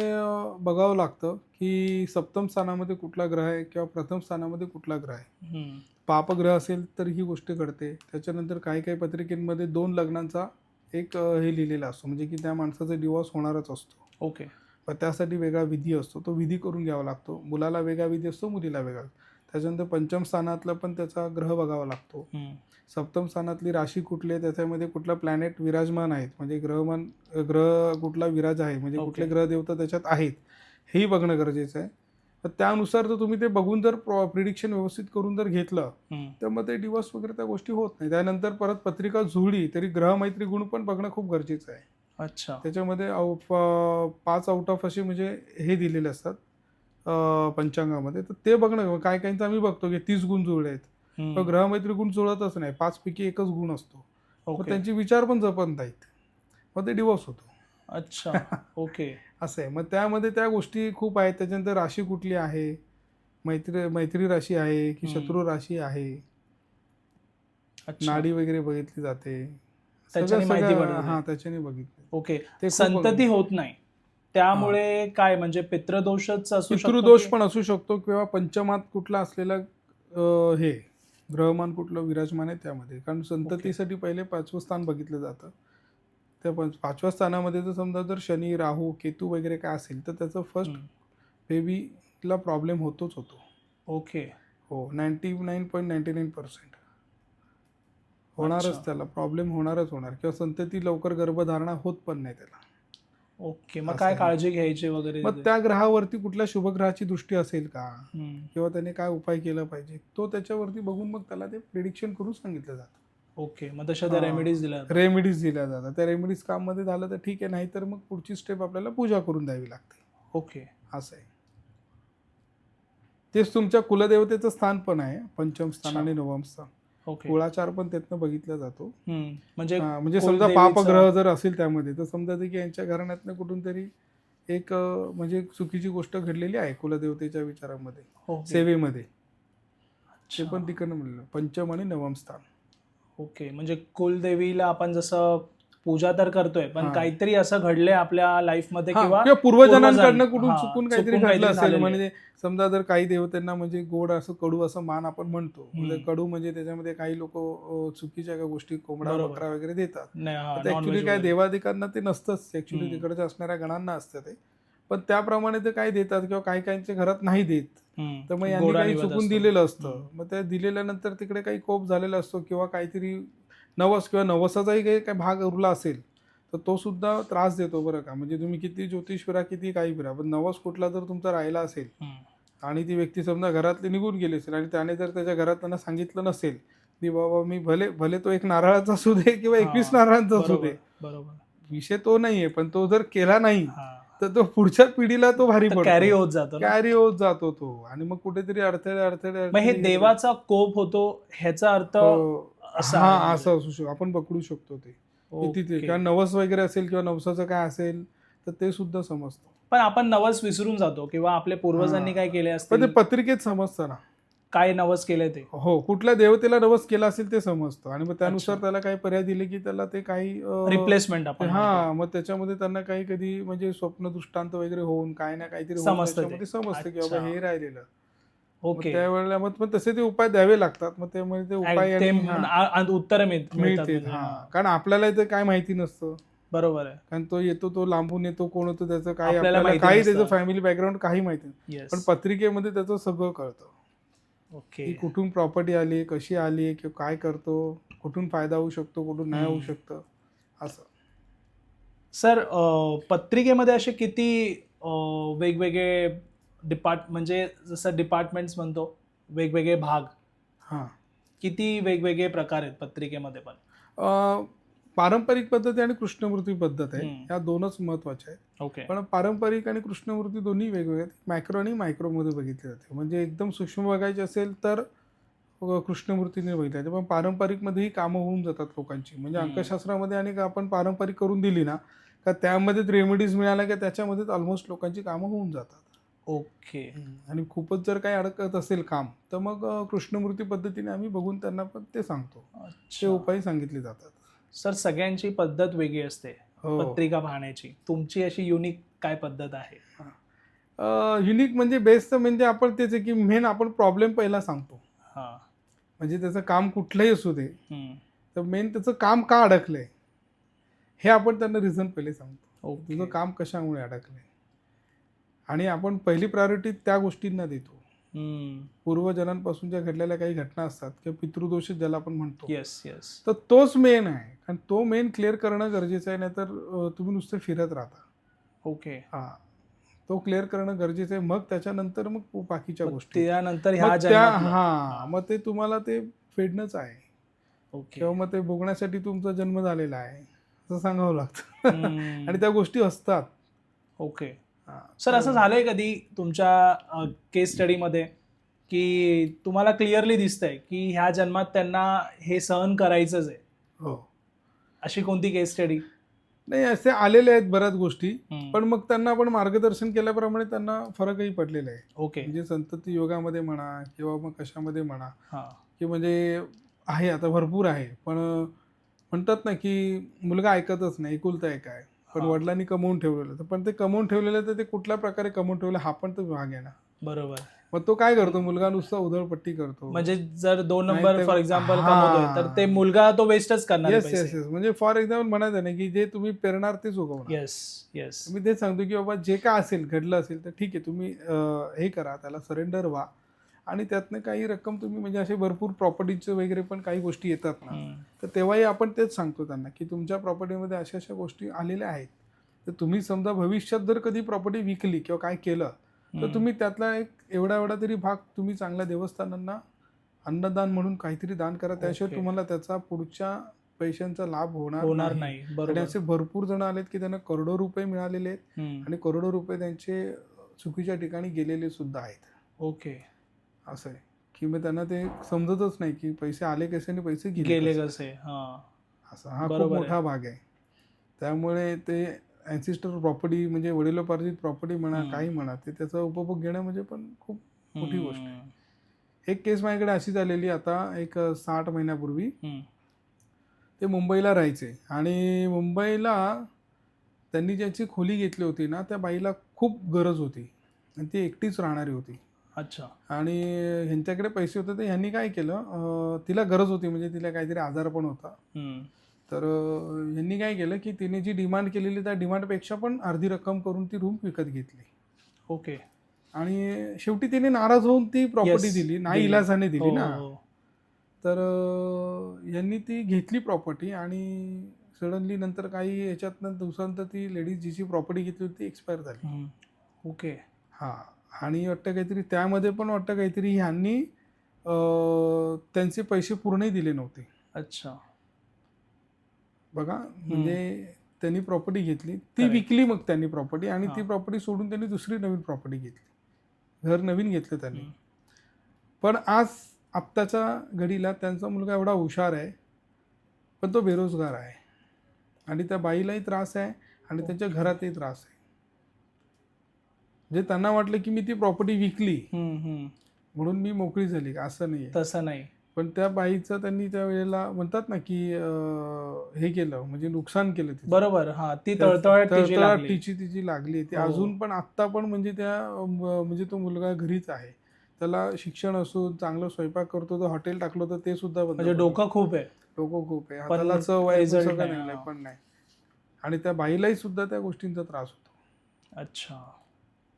Speaker 1: बघावं लागतं की सप्तम स्थानामध्ये कुठला ग्रह आहे किंवा प्रथम स्थानामध्ये कुठला ग्रह आहे. पापग्रह असेल तर ही गोष्ट घडते. त्याच्यानंतर काही पत्रिकेमध्ये 2 लग्नांचा एक हे लिहिलेला असतो, म्हणजे की त्या माणसाचा डिवोर्स होणारच असतो.
Speaker 2: ओके.
Speaker 1: पण त्यासाठी वेगळा विधी असतो, तो विधी करून घ्यावा लागतो. मुलाला वेगळा विधी असतो, मुलीला वेगळा. त्याच्यानंतर पंचम स्थानातला पण त्याचा ग्रह बघावा लागतो. सप्तम स्थानातली राशी कुठली आहे, त्याच्यामध्ये कुठला प्लॅनेट विराजमान आहेत, म्हणजे ग्रह कुठला विराज आहे, म्हणजे कुठले ग्रह देवता त्याच्यात आहेत, हेही बघणं गरजेचं आहे. तर त्यानुसार जर तुम्ही ते बघून जर प्रिडिक्शन व्यवस्थित करून जर घेतलं तर मग ते डिवोर्स वगैरे त्या गोष्टी होत नाही. त्यानंतर परत पत्रिका जुळली तरी ग्रह मैत्री गुण पण बघणं खूप गरजेचं आहे.
Speaker 2: अच्छा.
Speaker 1: त्याच्यामध्ये 5 आउट ऑफ असे म्हणजे हे दिलेले असतात पंचांगामध्ये, तर ते बघणं. काहींचं आम्ही बघतो की 30 गुण जुळले आहेत, पण ग्रहमैत्री गुण जुळतच नाही, 5 पैकी एकच गुण असतो. मग त्यांचे विचार पण जपत नाहीत, मग ते डिवोर्स होतो.
Speaker 2: अच्छा. ओके.
Speaker 1: असं आहे. मग त्यामध्ये त्या गोष्टी खूप आहेत. त्याच्यानंतर राशी कुठली आहे, मैत्री राशी आहे की शत्रू राशी आहे, नाडी वगैरे बघितली जाते,
Speaker 2: त्याच्याने माहिती पडते.
Speaker 1: हां, त्याच्याने बघितली.
Speaker 2: ओके. ते संतती होत नाही, त्यामुळे काय म्हणजे पितृदोषच असू शकतो?
Speaker 1: पितृदोष पण असू शकतो किंवा पंचमात कुठला असलेला हे ग्रहमान कुठलं विराजमान आहे त्यामध्ये. कारण संततीसाठी पहिले 5वं स्थान बघितलं जातं. त्या 5व्या स्थानामध्ये जर समजा जर शनी, राहू, केतू वगैरे काय असेल तर त्याचं फर्स्ट बेबीला प्रॉब्लेम होतोच होतो.
Speaker 2: ओके.
Speaker 1: हो, 99.99% होणारच,
Speaker 2: अच्छा.
Speaker 1: त्याला प्रॉब्लेम होणारच होणार किंवा संतती लवकर गर्भधारणा होत पण नाही त्याला.
Speaker 2: ओके. मग
Speaker 1: असं
Speaker 2: काय
Speaker 1: आहे.
Speaker 2: काळजी घ्यायची वगैरे
Speaker 1: मग त्या ग्रहावरती कुठल्या शुभग्रहाची दृष्टी असेल का,
Speaker 2: हम्म.
Speaker 1: किंवा त्याने काय उपाय केला पाहिजे, तो त्याच्यावरती बघून मग त्याला ते प्रिडिक्शन करून सांगितलं जातं.
Speaker 2: ओके. मग तशा त्या रेमेडीज दिल्या जातात.
Speaker 1: रेमेडीज दिल्या जातात. त्या रेमेडीज काममध्ये झालं तर ठीक आहे, नाही तर मग पुढची स्टेप आपल्याला पूजा करून द्यावी लागते.
Speaker 2: ओके.
Speaker 1: असं आहे. तेच तुमच्या कुलदेवतेचं स्थान पण आहे, पंचम स्थान आणि नवम स्थान.
Speaker 2: ओके.
Speaker 1: कुळाचार पण त्यातनं बघितला जातो.
Speaker 2: म्हणजे
Speaker 1: म्हणजे समजा पापग्रह जर असेल त्यामध्ये, तर समजा की यांच्या घराण्यातनं कुठून तरी एक म्हणजे चुकीची गोष्ट घडलेली आहे कुलदेवतेच्या विचारामध्ये,
Speaker 2: ओके.
Speaker 1: सेवेमध्ये. ते
Speaker 2: अच्छा.
Speaker 1: पण तिकडनं म्हणलं पंचम आणि नवम स्थान.
Speaker 2: ओके. म्हणजे कुलदेवीला आपण जसं पूजा तर करतोय, पण
Speaker 1: हा.
Speaker 2: काहीतरी असं घडलंय आपल्या लाईफमध्ये
Speaker 1: हा,
Speaker 2: किंवा
Speaker 1: किंवा पूर्वजनांकडनं
Speaker 2: पूर्वजन-
Speaker 1: कुठून
Speaker 2: हा,
Speaker 1: चुकून काहीतरी
Speaker 2: चुकून
Speaker 1: घडलं असेल.
Speaker 2: झालेलं आहे.
Speaker 1: म्हणजे समजा जर काही देवतांना म्हणजे गोड असं कडू असं मान आपण म्हणतो, म्हणजे
Speaker 2: हम्म.
Speaker 1: कडू म्हणजे त्याच्यामध्ये काही लोक चुकीच्या काही गोष्टी कोंबडा
Speaker 2: बरोबर.
Speaker 1: बकरा वगैरे देतात.
Speaker 2: नाही, हा,
Speaker 1: ऍक्च्युली
Speaker 2: non-veg
Speaker 1: काय
Speaker 2: वगैरे.
Speaker 1: देवाधिकांना ते नसतंच, ऍक्च्युली
Speaker 2: हम्म.
Speaker 1: तिकडच्या असणाऱ्या गणांना असतं ते. पण त्याप्रमाणे ते काय देतात किंवा काही काहींच्या घरात नाही देत. तर मग यांनी
Speaker 2: गोडा
Speaker 1: काही
Speaker 2: निवेद
Speaker 1: चुकून
Speaker 2: असतो.
Speaker 1: दिलेलं असतं. मग ते दिलेल्यानंतर तिकडे काही कोप झालेला असतो किंवा काहीतरी नवस किंवा नवसाचाही काही भाग उरला असेल तर तो सुद्धा त्रास देतो बरं का. म्हणजे तुम्ही किती ज्योतिष फिरा, किती काही फिरा, पण नवस कुठला जर तुमचा राहिला असेल आणि ती व्यक्ती समजा घरातली निघून गेली असेल आणि त्याने जर त्याच्या घरात त्यांना सांगितलं नसेल की बाबा मी भले भले तो 1 नारळाचा असू दे किंवा 21 नारळांचा असू दे,
Speaker 2: बरोबर.
Speaker 1: विषय तो नाहीये, पण तो जर केला नाही
Speaker 2: हा.
Speaker 1: तर तो पुढच्या पिढीला तो भारी
Speaker 2: तर
Speaker 1: पडतो,
Speaker 2: कॅरी होत जातो ना.
Speaker 1: कॅरी होत जातो तो. आणि मग कुठेतरी अडथळे
Speaker 2: मग हे देवाचा कोप होतो ह्याचा अर्थ असा
Speaker 1: हा,
Speaker 2: आहे
Speaker 1: असं असू शकतो, आपण पकडू शकतो ते किती ते.
Speaker 2: ओके.
Speaker 1: कारण नवस वगैरे असेल किंवा नवसाचं काय असेल तर ते सुद्धा समजतं.
Speaker 2: पण आपण नवस विसरून जातो किंवा आपल्या पूर्वजांनी काय केले
Speaker 1: पण
Speaker 2: असतील,
Speaker 1: ते पत्रिकेत समजतं ना.
Speaker 2: काय नवस केले ते.
Speaker 1: हो, कुठल्या देवतेला नवस केला असेल ते समजतं आणि मग त्यानुसार
Speaker 2: अच्छा.
Speaker 1: त्याला काही पर्याय दिले की त्याला ते काही
Speaker 2: रिप्लेसमेंट आपण म्हणतो.
Speaker 1: हा, मग त्याच्यामध्ये त्यांना काही कधी म्हणजे स्वप्न दृष्टांत वगैरे होऊन काय ना काहीतरी होऊन
Speaker 2: समजतं ते.
Speaker 1: त्याच्यामध्ये समजतं की बाबा
Speaker 2: अच्छा.
Speaker 1: हे राहिलेलं. मग
Speaker 2: ओके.
Speaker 1: त्यावेळेला मग तसे ते उपाय द्यावे लागतात. मग त्यामुळे ते उपाय
Speaker 2: ते
Speaker 1: आणि
Speaker 2: उत्तर मिळतात
Speaker 1: मिळते.
Speaker 2: म्हणजे.
Speaker 1: हा,
Speaker 2: हा.
Speaker 1: कारण आपल्याला इथे काय माहिती नसतं.
Speaker 2: बरोबर आहे.
Speaker 1: कारण तो येतो, तो लांबून येतो, कोण होतो त्याचं काय
Speaker 2: आपल्याला
Speaker 1: आपल्याला
Speaker 2: माहिती
Speaker 1: काही
Speaker 2: नसतं.
Speaker 1: त्याचं फॅमिली बॅकग्राऊंड काही माहिती नाही.
Speaker 2: येस.
Speaker 1: पण पत्रिकेमध्ये त्याचं सगळं कळतं
Speaker 2: ओके.
Speaker 1: की कुठून प्रॉपर्टी आली, कशी आली, किंवा काय करतो, कुठून फायदा होऊ शकतो, कुठून नाही होऊ शकतं, असं.
Speaker 2: सर, पत्रिकेमध्ये असे किती वेगवेगळे म्हणजे जसं डिपार्टमेंट्स म्हणतो, वेगवेगळे भाग,
Speaker 1: हां.
Speaker 2: किती वेगवेगळे प्रकार आहेत पत्रिकेमध्ये पण.
Speaker 1: पारंपरिक पद्धती आणि कृष्णमूर्ती पद्धत आहे, या दोनच महत्वाच्या आहेत.
Speaker 2: ओके.
Speaker 1: पण पारंपरिक आणि कृष्णमूर्ती दोन्ही वेगवेगळे आहेत. मॅक्रो आणि मायक्रोमध्ये बघितले जाते. म्हणजे एकदम सूक्ष्म बघायचे असेल तर कृष्णमूर्तीने बघितले जाते. पण पारंपरिकमध्येही कामं होऊन जातात लोकांची. म्हणजे अंकशास्त्रामध्ये आणि आपण पारंपरिक करून दिली ना का त्यामध्येच रेमेडीज मिळाल्या की त्याच्यामध्येच ऑलमोस्ट लोकांची कामं होऊन जातात.
Speaker 2: ओके.
Speaker 1: आणि खूपच जर काही अडकत असेल काम तर मग कृष्णमूर्ती पद्धतीने आम्ही बघून त्यांना पण ते सांगतो, ते उपाय सांगितले जातात.
Speaker 2: सर, सगळ्यांची पद्धत वेगळी असते
Speaker 1: हो.
Speaker 2: पत्रिका पाहण्याची. तुमची अशी युनिक काय पद्धत आहे?
Speaker 1: युनिक म्हणजे बेस्ट म्हणजे आपण तेच आहे की मेन आपण प्रॉब्लेम पहिला सांगतो.
Speaker 2: हा.
Speaker 1: म्हणजे त्याचं काम कुठलंही असू दे,
Speaker 2: हम्म.
Speaker 1: तर मेन त्याचं काम का अडकलंय हे आपण त्यांना रिझन पहिले सांगतो.
Speaker 2: ओके.
Speaker 1: तुझं काम कशामुळे अडकलंय, आणि आपण पहिली प्रायोरिटी त्या गोष्टींना देतो. पूर्वजनांपासून ज्या घडलेल्या काही घटना असतात किंवा पितृदोष ज्याला आपण म्हणतो,
Speaker 2: येस येस.
Speaker 1: तर तोच मेन आहे. कारण तो मेन क्लिअर करणं गरजेचं आहे, नाहीतर तुम्ही नुसते फिरत राहता.
Speaker 2: ओके.
Speaker 1: हा, तो क्लिअर करणं गरजेचं आहे. मग त्याच्यानंतर मग बाकीच्या गोष्टी
Speaker 2: त्यानंतर
Speaker 1: मग त्या मग ते तुम्हाला ते फेडणंच आहे.
Speaker 2: ओके.
Speaker 1: किंवा मग ते भोगण्यासाठी तुमचा जन्म झालेला आहे असं सांगावं लागतं. आणि त्या गोष्टी असतात.
Speaker 2: ओके. सर, असं झालंय कधी तुमच्या केस स्टडीमध्ये की तुम्हाला क्लिअरली दिसतंय की ह्या जन्मात त्यांना हे सहन करायचंच आहे?
Speaker 1: हो.
Speaker 2: अशी कोणती केस स्टडी?
Speaker 1: नाही, असे आलेले आहेत बऱ्याच गोष्टी, पण मग त्यांना आपण मार्गदर्शन केल्याप्रमाणे त्यांना फरकही पडलेला आहे.
Speaker 2: ओके.
Speaker 1: म्हणजे संतती योगामध्ये म्हणा किंवा मग कशामध्ये म्हणा,
Speaker 2: हा.
Speaker 1: की म्हणजे आहे आता भरपूर आहे. पण म्हणतात ना की मुलगा ऐकतच नाही, एकुलता एक आहे, पण वडिलांनी कमवून ठेवलेलं. पण ते कमवून ठेवलेलं तर ते कुठल्या प्रकारे कमवून ठेवलं हा पण तो भाग आहे ना.
Speaker 2: बरोबर.
Speaker 1: मग तो काय करतो, मुलगा नुसता उधळपट्टी करतो.
Speaker 2: म्हणजे जर 2
Speaker 1: नाही
Speaker 2: नंबर
Speaker 1: तर-
Speaker 2: फॉर एक्झाम्पल
Speaker 1: हा.
Speaker 2: कमवतोय तर ते मुलगा तो वेस्टच करणार आहे
Speaker 1: येस येस
Speaker 2: पैसे.
Speaker 1: येस, म्हणजे फॉर एक्झाम्पल म्हणायचं नाही की जे तुम्ही पेरणार तेच उगवणार.
Speaker 2: Yes yes.
Speaker 1: मी तेच सांगतो की बाबा जे काय असेल, घडलं असेल तर ठीक आहे, तुम्ही हे करा, त्याला सरेंडर व्हा आणि त्यातनं काही रक्कम तुम्ही, म्हणजे असे भरपूर प्रॉपर्टीचे वगैरे पण काही गोष्टी येतात ना, तर तेव्हाही आपण तेच सांगतो त्यांना की तुमच्या प्रॉपर्टीमध्ये अशा अशा गोष्टी आलेल्या आहेत, तर तुम्ही समजा भविष्यात जर कधी प्रॉपर्टी विकली किंवा काय केलं तर तुम्ही त्यातला एक एवढा एवढा तरी भाग तुम्ही चांगल्या देवस्थानांना अन्नदान म्हणून काहीतरी दान करा, त्याशिवाय
Speaker 2: ओके.
Speaker 1: तुम्हाला त्याचा पुढच्या पैशांचा लाभ होणार
Speaker 2: होणार
Speaker 1: नाही.
Speaker 2: नाही.
Speaker 1: आणि
Speaker 2: बरोबर.
Speaker 1: असे भरपूर जण आलेत की त्यांना करोडो रुपये मिळालेले आहेत आणि करोडो रुपये त्यांचे चुकीच्या ठिकाणी गेलेले सुद्धा आहेत.
Speaker 2: ओके.
Speaker 1: असं आहे की मग त्यांना ते समजतच नाही की पैसे आले कसे आणि पैसे
Speaker 2: गेले
Speaker 1: कसे.
Speaker 2: कसे. हा.
Speaker 1: असा हा खूप
Speaker 2: बरोबर आहे.
Speaker 1: मोठा भाग आहे. त्यामुळे ते ॲन्सिस्टर प्रॉपर्टी म्हणजे वडिलोपार्जित प्रॉपर्टी म्हणा, काही म्हणा, ते त्याचा उपभोग घेणं म्हणजे पण खूप मोठी गोष्ट आहे. एक केस माझ्याकडे अशी झालेली आता एक 60 महिन्यापूर्वी. ते मुंबईला राहायचे आणि मुंबईला त्यांनी ज्याची खोली घेतली होती ना, त्या बाईला खूप गरज होती आणि ती एकटीच राहणारी होती.
Speaker 2: अच्छा.
Speaker 1: आणि ह्यांच्याकडे पैसे होते, तर ह्यांनी काय केलं, तिला गरज होती म्हणजे तिला काहीतरी आजार पण होता. तर ह्यांनी काय केलं की तिने जी डिमांड केलेली त्या डिमांडपेक्षा पण अर्धी रक्कम करून ती रूम विकत घेतली.
Speaker 2: ओके.
Speaker 1: आणि शेवटी तिने नाराज होऊन ती प्रॉपर्टी
Speaker 2: Yes,
Speaker 1: दिली, नाही
Speaker 2: दिली.
Speaker 1: इलाजाने दिली
Speaker 2: हो,
Speaker 1: ना.
Speaker 2: हो.
Speaker 1: तर यांनी ती घेतली प्रॉपर्टी आणि सडनली नंतर काही याच्यातनं दिवसानंतर ती लेडीज जिची प्रॉपर्टी घेतली होती ती एक्सपायर झाली.
Speaker 2: ओके.
Speaker 1: हां. आणि वाटतं काहीतरी त्यामध्ये पण वाटतं काहीतरी ह्यांनी त्यांचे पैसे पूर्णही दिले नव्हते.
Speaker 2: अच्छा.
Speaker 1: बघा, म्हणजे त्यांनी प्रॉपर्टी घेतली, ती
Speaker 2: Correct.
Speaker 1: विकली मग त्यांनी प्रॉपर्टी आणि ती
Speaker 2: हां.
Speaker 1: प्रॉपर्टी सोडून त्यांनी दुसरी नवीन प्रॉपर्टी घेतली, घर नवीन घेतलं त्यांनी. पण आज आत्ताच्या घडीला त्यांचा मुलगा एवढा हुशार आहे, पण तो बेरोजगार आहे आणि त्या बाईलाही त्रास आहे आणि त्यांच्या घरातही त्रास आहे. म्हणजे त्यांना वाटलं की मी ती प्रॉपर्टी विकली म्हणून मी मोकळी झाली, असं नाही आहे.
Speaker 2: तसं नाही.
Speaker 1: पण त्या बाईचं त्यांनी त्या वेळेला म्हणतात ना की हे केलं, म्हणजे नुकसान केलं तिचं.
Speaker 2: बरोबर. हा, ती तळतळ तिची लागली.
Speaker 1: तिची लागली. ती
Speaker 2: हो.
Speaker 1: अजून पण आत्ता पण म्हणजे त्या म्हणजे तो मुलगा घरीच आहे. त्याला शिक्षण असो, चांगलं स्वयंपाक करतो, तो हॉटेल टाकलं तर ते सुद्धा बंद
Speaker 2: म्हणजे
Speaker 1: पडलं.
Speaker 2: डोकं खूप आहे.
Speaker 1: डोकं खूप आहे,
Speaker 2: पण
Speaker 1: हाताला चव आहे, पण
Speaker 2: result
Speaker 1: सगळं
Speaker 2: नाही.
Speaker 1: नाही, पण नाही. आणि त्या बाईलाही सुद्धा त्या गोष्टींचा त्रास होतो.
Speaker 2: अच्छा.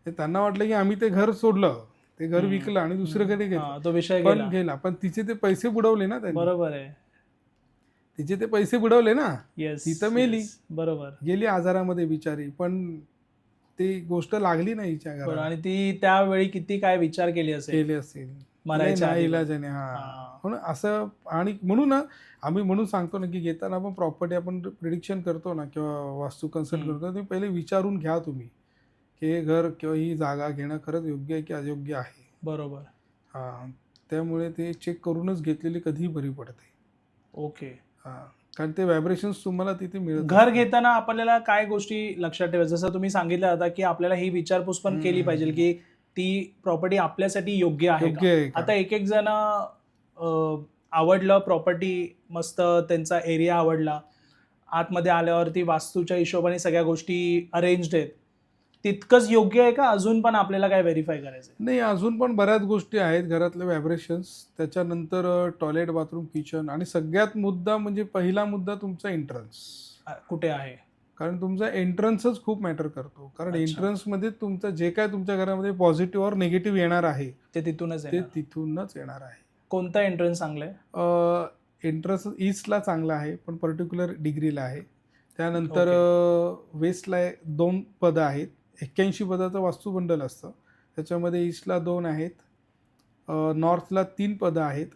Speaker 1: ते त्यांना वाटलं की आम्ही ते घर सोडलं, ते घर विकलं आणि दुसरं घरी
Speaker 2: हा, तो विषय
Speaker 1: पण गेला. पण तिचे ते पैसे बुडवले ना त्यांनी.
Speaker 2: बरोबर आहे.
Speaker 1: तिचे ते पैसे बुडवले ना.
Speaker 2: येस.
Speaker 1: ती तर मेली.
Speaker 2: बरोबर.
Speaker 1: गेली आजारामध्ये बिचारी, पण ती गोष्ट लागली नाही हिच्या
Speaker 2: बरोबर.
Speaker 1: घराला.
Speaker 2: आणि ती त्यावेळी किती काय विचार केली असेल.
Speaker 1: केले असेल
Speaker 2: मरायच्या
Speaker 1: नाही
Speaker 2: आधी.
Speaker 1: इलाजाने. हा, म्हणून असं. आणि म्हणून ना आम्ही म्हणून सांगतो ना की घेताना आपण प्रॉपर्टी आपण प्रिडिक्शन करतो ना किंवा वास्तू कन्सल्ट करतो, ते पहिले विचारून घ्या तुम्ही की हे घर किंवा ही जागा घेणं खरंच योग्य आहे की अयोग्य आहे.
Speaker 2: बरोबर.
Speaker 1: हां, त्यामुळे ते चेक करूनच घेतलेली कधीही बरी पडते.
Speaker 2: ओके.
Speaker 1: हां, कारण ते व्हायब्रेशन्स तुम्हाला तिथे मिळत
Speaker 2: घर
Speaker 1: असतात.
Speaker 2: घेताना आपल्याला काय गोष्टी लक्षात ठेवायचं, जसं तुम्ही सांगितलं आता की आपल्याला ही विचारपूस पण केली पाहिजे की ती प्रॉपर्टी आपल्यासाठी योग्य आहे
Speaker 1: योग्य आहे का?
Speaker 2: आता एक जण आवडलं प्रॉपर्टी, मस्त त्यांचा एरिया आवडला, आतमध्ये आल्यावरती वास्तूच्या हिशोबाने सगळ्या गोष्टी अरेंज्ड आहेत, तितकंच योग्य आहे का अजून पण आपल्याला काय व्हेरीफाय करायचं?
Speaker 1: नाही, अजून पण बऱ्याच गोष्टी आहेत घरातले व्हायब्रेशन्स. त्याच्यानंतर टॉयलेट, बाथरूम, किचन आणि सगळ्यात मुद्दा म्हणजे पहिला मुद्दा तुमचा एंट्रन्स
Speaker 2: कुठे आहे.
Speaker 1: कारण तुमचा एंट्रन्सच खूप मॅटर करतो. कारण
Speaker 2: अच्छा.
Speaker 1: एंट्रन्समध्ये तुमचं जे काय तुमच्या घरामध्ये पॉझिटिव्ह और निगेटिव्ह येणार आहे
Speaker 2: ते तिथूनच
Speaker 1: ते
Speaker 2: येणार.
Speaker 1: तिथूनच येणार आहे.
Speaker 2: कोणता एंट्रन्स चांगला आहे?
Speaker 1: एंट्रन्स ईस्टला चांगला आहे, पण पर्टिक्युलर डिग्रीला आहे. त्यानंतर वेस्टला 2 पदं आहेत. 81 पदाचं वास्तुमंडल असतं, त्याच्यामध्ये ईस्टला 2 आहेत, नॉर्थला 3 पदं आहेत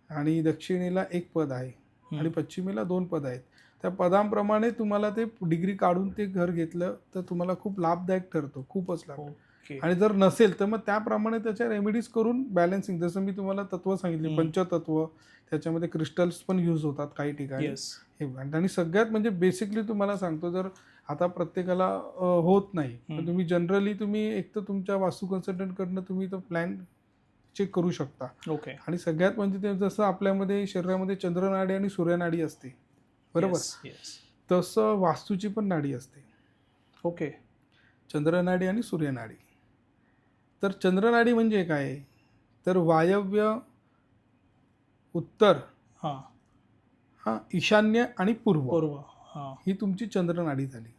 Speaker 1: आणि दक्षिणेला 1 पद आहे आणि पश्चिमेला 2 पदं आहेत. त्या पदांप्रमाणे तुम्हाला ते डिग्री काढून ते घर घेतलं तर तुम्हाला खूप लाभदायक ठरतं, खूपच लाभ. आणि जर नसेल तर मग त्याप्रमाणे त्याच्या रेमेडीज करून बॅलन्सिंग, जसं मी तुम्हाला तत्व सांगितली, पंचतत्व, त्याच्यामध्ये क्रिस्टल्स पण यूज होतात काही ठिकाणी. हे आणि सगळ्यात म्हणजे बेसिकली तुम्हाला सांगतो, जर आता प्रत्येकाला होत नाही, पण तुम्ही जनरली तुम्ही एक तर तुमच्या वास्तू कन्सल्टंटकडनं तुम्ही तो प्लॅन चेक करू शकता.
Speaker 2: ओके.
Speaker 1: आणि सगळ्यात म्हणजे ते जसं आपल्यामध्ये शरीरामध्ये चंद्रनाडी आणि सूर्यनाडी असते, बरोबर, तसं वास्तूची पण नाडी असते.
Speaker 2: ओके.
Speaker 1: चंद्रनाडी आणि सूर्यनाडी. तर चंद्रनाडी म्हणजे काय, तर वायव्य, उत्तर,
Speaker 2: हां
Speaker 1: ईशान्य आणि पूर्व
Speaker 2: पूर्व. हां
Speaker 1: ही तुमची चंद्रनाडी झाली.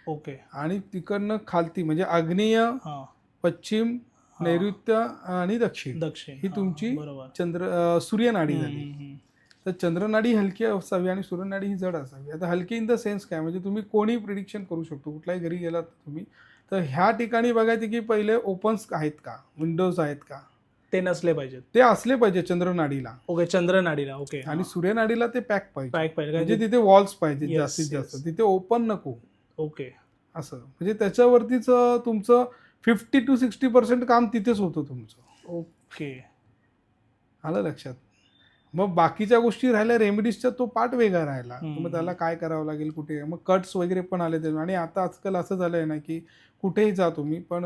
Speaker 2: ओके.
Speaker 1: आणि तिकडनं खालती म्हणजे आग्नेय,
Speaker 2: हां
Speaker 1: पश्चिम,
Speaker 2: हां
Speaker 1: नैऋत्य आणि दक्षिण
Speaker 2: दक्षिण.
Speaker 1: ही
Speaker 2: हां
Speaker 1: तुमची
Speaker 2: बरोबर.
Speaker 1: सूर्यनाडी
Speaker 2: हम्म,
Speaker 1: झाली.
Speaker 2: हम्म, हम्म.
Speaker 1: तर चंद्रनाडी हलकी असावी आणि सूर्यनाडी ही जड असावी. आता हलकी इन द सेन्स काय, म्हणजे तुम्ही कोणी प्रिडिक्शन करू शकतो, कुठल्याही घरी गेलात तुम्ही, तर ह्या ठिकाणी बघायचं की पहिले ओपन्स आहेत का, विंडोज आहेत का,
Speaker 2: ते नसले पाहिजेत.
Speaker 1: ते असले पाहिजे चंद्रनाडीला.
Speaker 2: ओके चंद्रनाडीला. ओके.
Speaker 1: आणि सूर्यनाडीला ते पॅक पाहिजे,
Speaker 2: पॅक पाहिजे
Speaker 1: म्हणजे
Speaker 2: कारण
Speaker 1: तिथे वॉल्स पाहिजे
Speaker 2: Yes,
Speaker 1: जास्तीत जास्त,
Speaker 2: yes.
Speaker 1: तिथे ओपन नको.
Speaker 2: ओके.
Speaker 1: असं म्हणजे त्याच्यावरतीच तुमचं 50-60% काम तिथेच होतं तुमचं.
Speaker 2: ओके.
Speaker 1: आलं लक्षात. मग बाकीच्या गोष्टी राहिल्या रेमेडीजच्या, तो पार्ट वेगळा राहिला.
Speaker 2: हम्म,
Speaker 1: मग त्याला काय करावं लागेल, कुठे मग कट्स वगैरे पण आले ते. आणि आता आजकाल असं झालं आहे ना की कुठेही जा तुम्ही, पण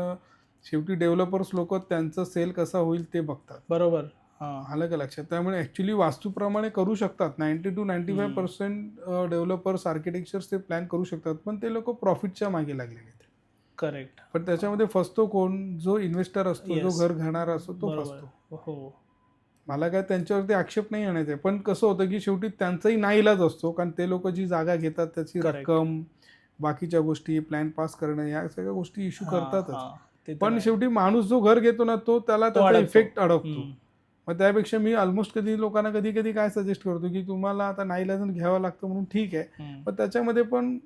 Speaker 1: शेवटी डेव्हलपर्स लोक त्यांचं सेल कसा होईल ते बघतात.
Speaker 2: बरोबर. हां
Speaker 1: आलं का लक्षात. त्यामुळे ॲक्च्युली वास्तूप्रमाणे करू शकतात. 90-95% डेव्हलपर्स, आर्किटेक्चर्स ते प्लॅन करू शकतात, पण ते लोक प्रॉफिटच्या मागे लागलेले आहेत.
Speaker 2: करेक्ट.
Speaker 1: पण त्याच्यामध्ये फसतो कोण, जो इन्व्हेस्टर असतो, जो
Speaker 2: Yes.
Speaker 1: घर घेणारा असतो, तो
Speaker 2: बरोबर.
Speaker 1: फसतो.
Speaker 2: हो.
Speaker 1: मला काय त्यांच्यावरती आक्षेप नाही आणायचा आहे, पण कसं होतं की शेवटी त्यांचाही नाईलाज असतो, कारण ते लोक जी जागा घेतात त्याची
Speaker 2: Correct.
Speaker 1: रक्कम, बाकीच्या गोष्टी, प्लॅन पास करणं, या सगळ्या गोष्टी इश्यू
Speaker 2: हां,
Speaker 1: करतातच.
Speaker 2: हां. ते तर
Speaker 1: पण
Speaker 2: आहे.
Speaker 1: शेवटी माणूस जो घर घेतो ना, तो त्याला
Speaker 2: तो
Speaker 1: त्याचा
Speaker 2: अडकतो.
Speaker 1: इफेक्ट अडकतो.
Speaker 2: हम्म.
Speaker 1: मग त्यापेक्षा मी ऑलमोस्ट लोकांना कधी कधी काय सजेस्ट करतो की तुम्हाला आता नाईलाजून घ्यावं लागतं म्हणून ठीक आहे,
Speaker 2: हम्म.
Speaker 1: पण त्याच्यामध्ये पण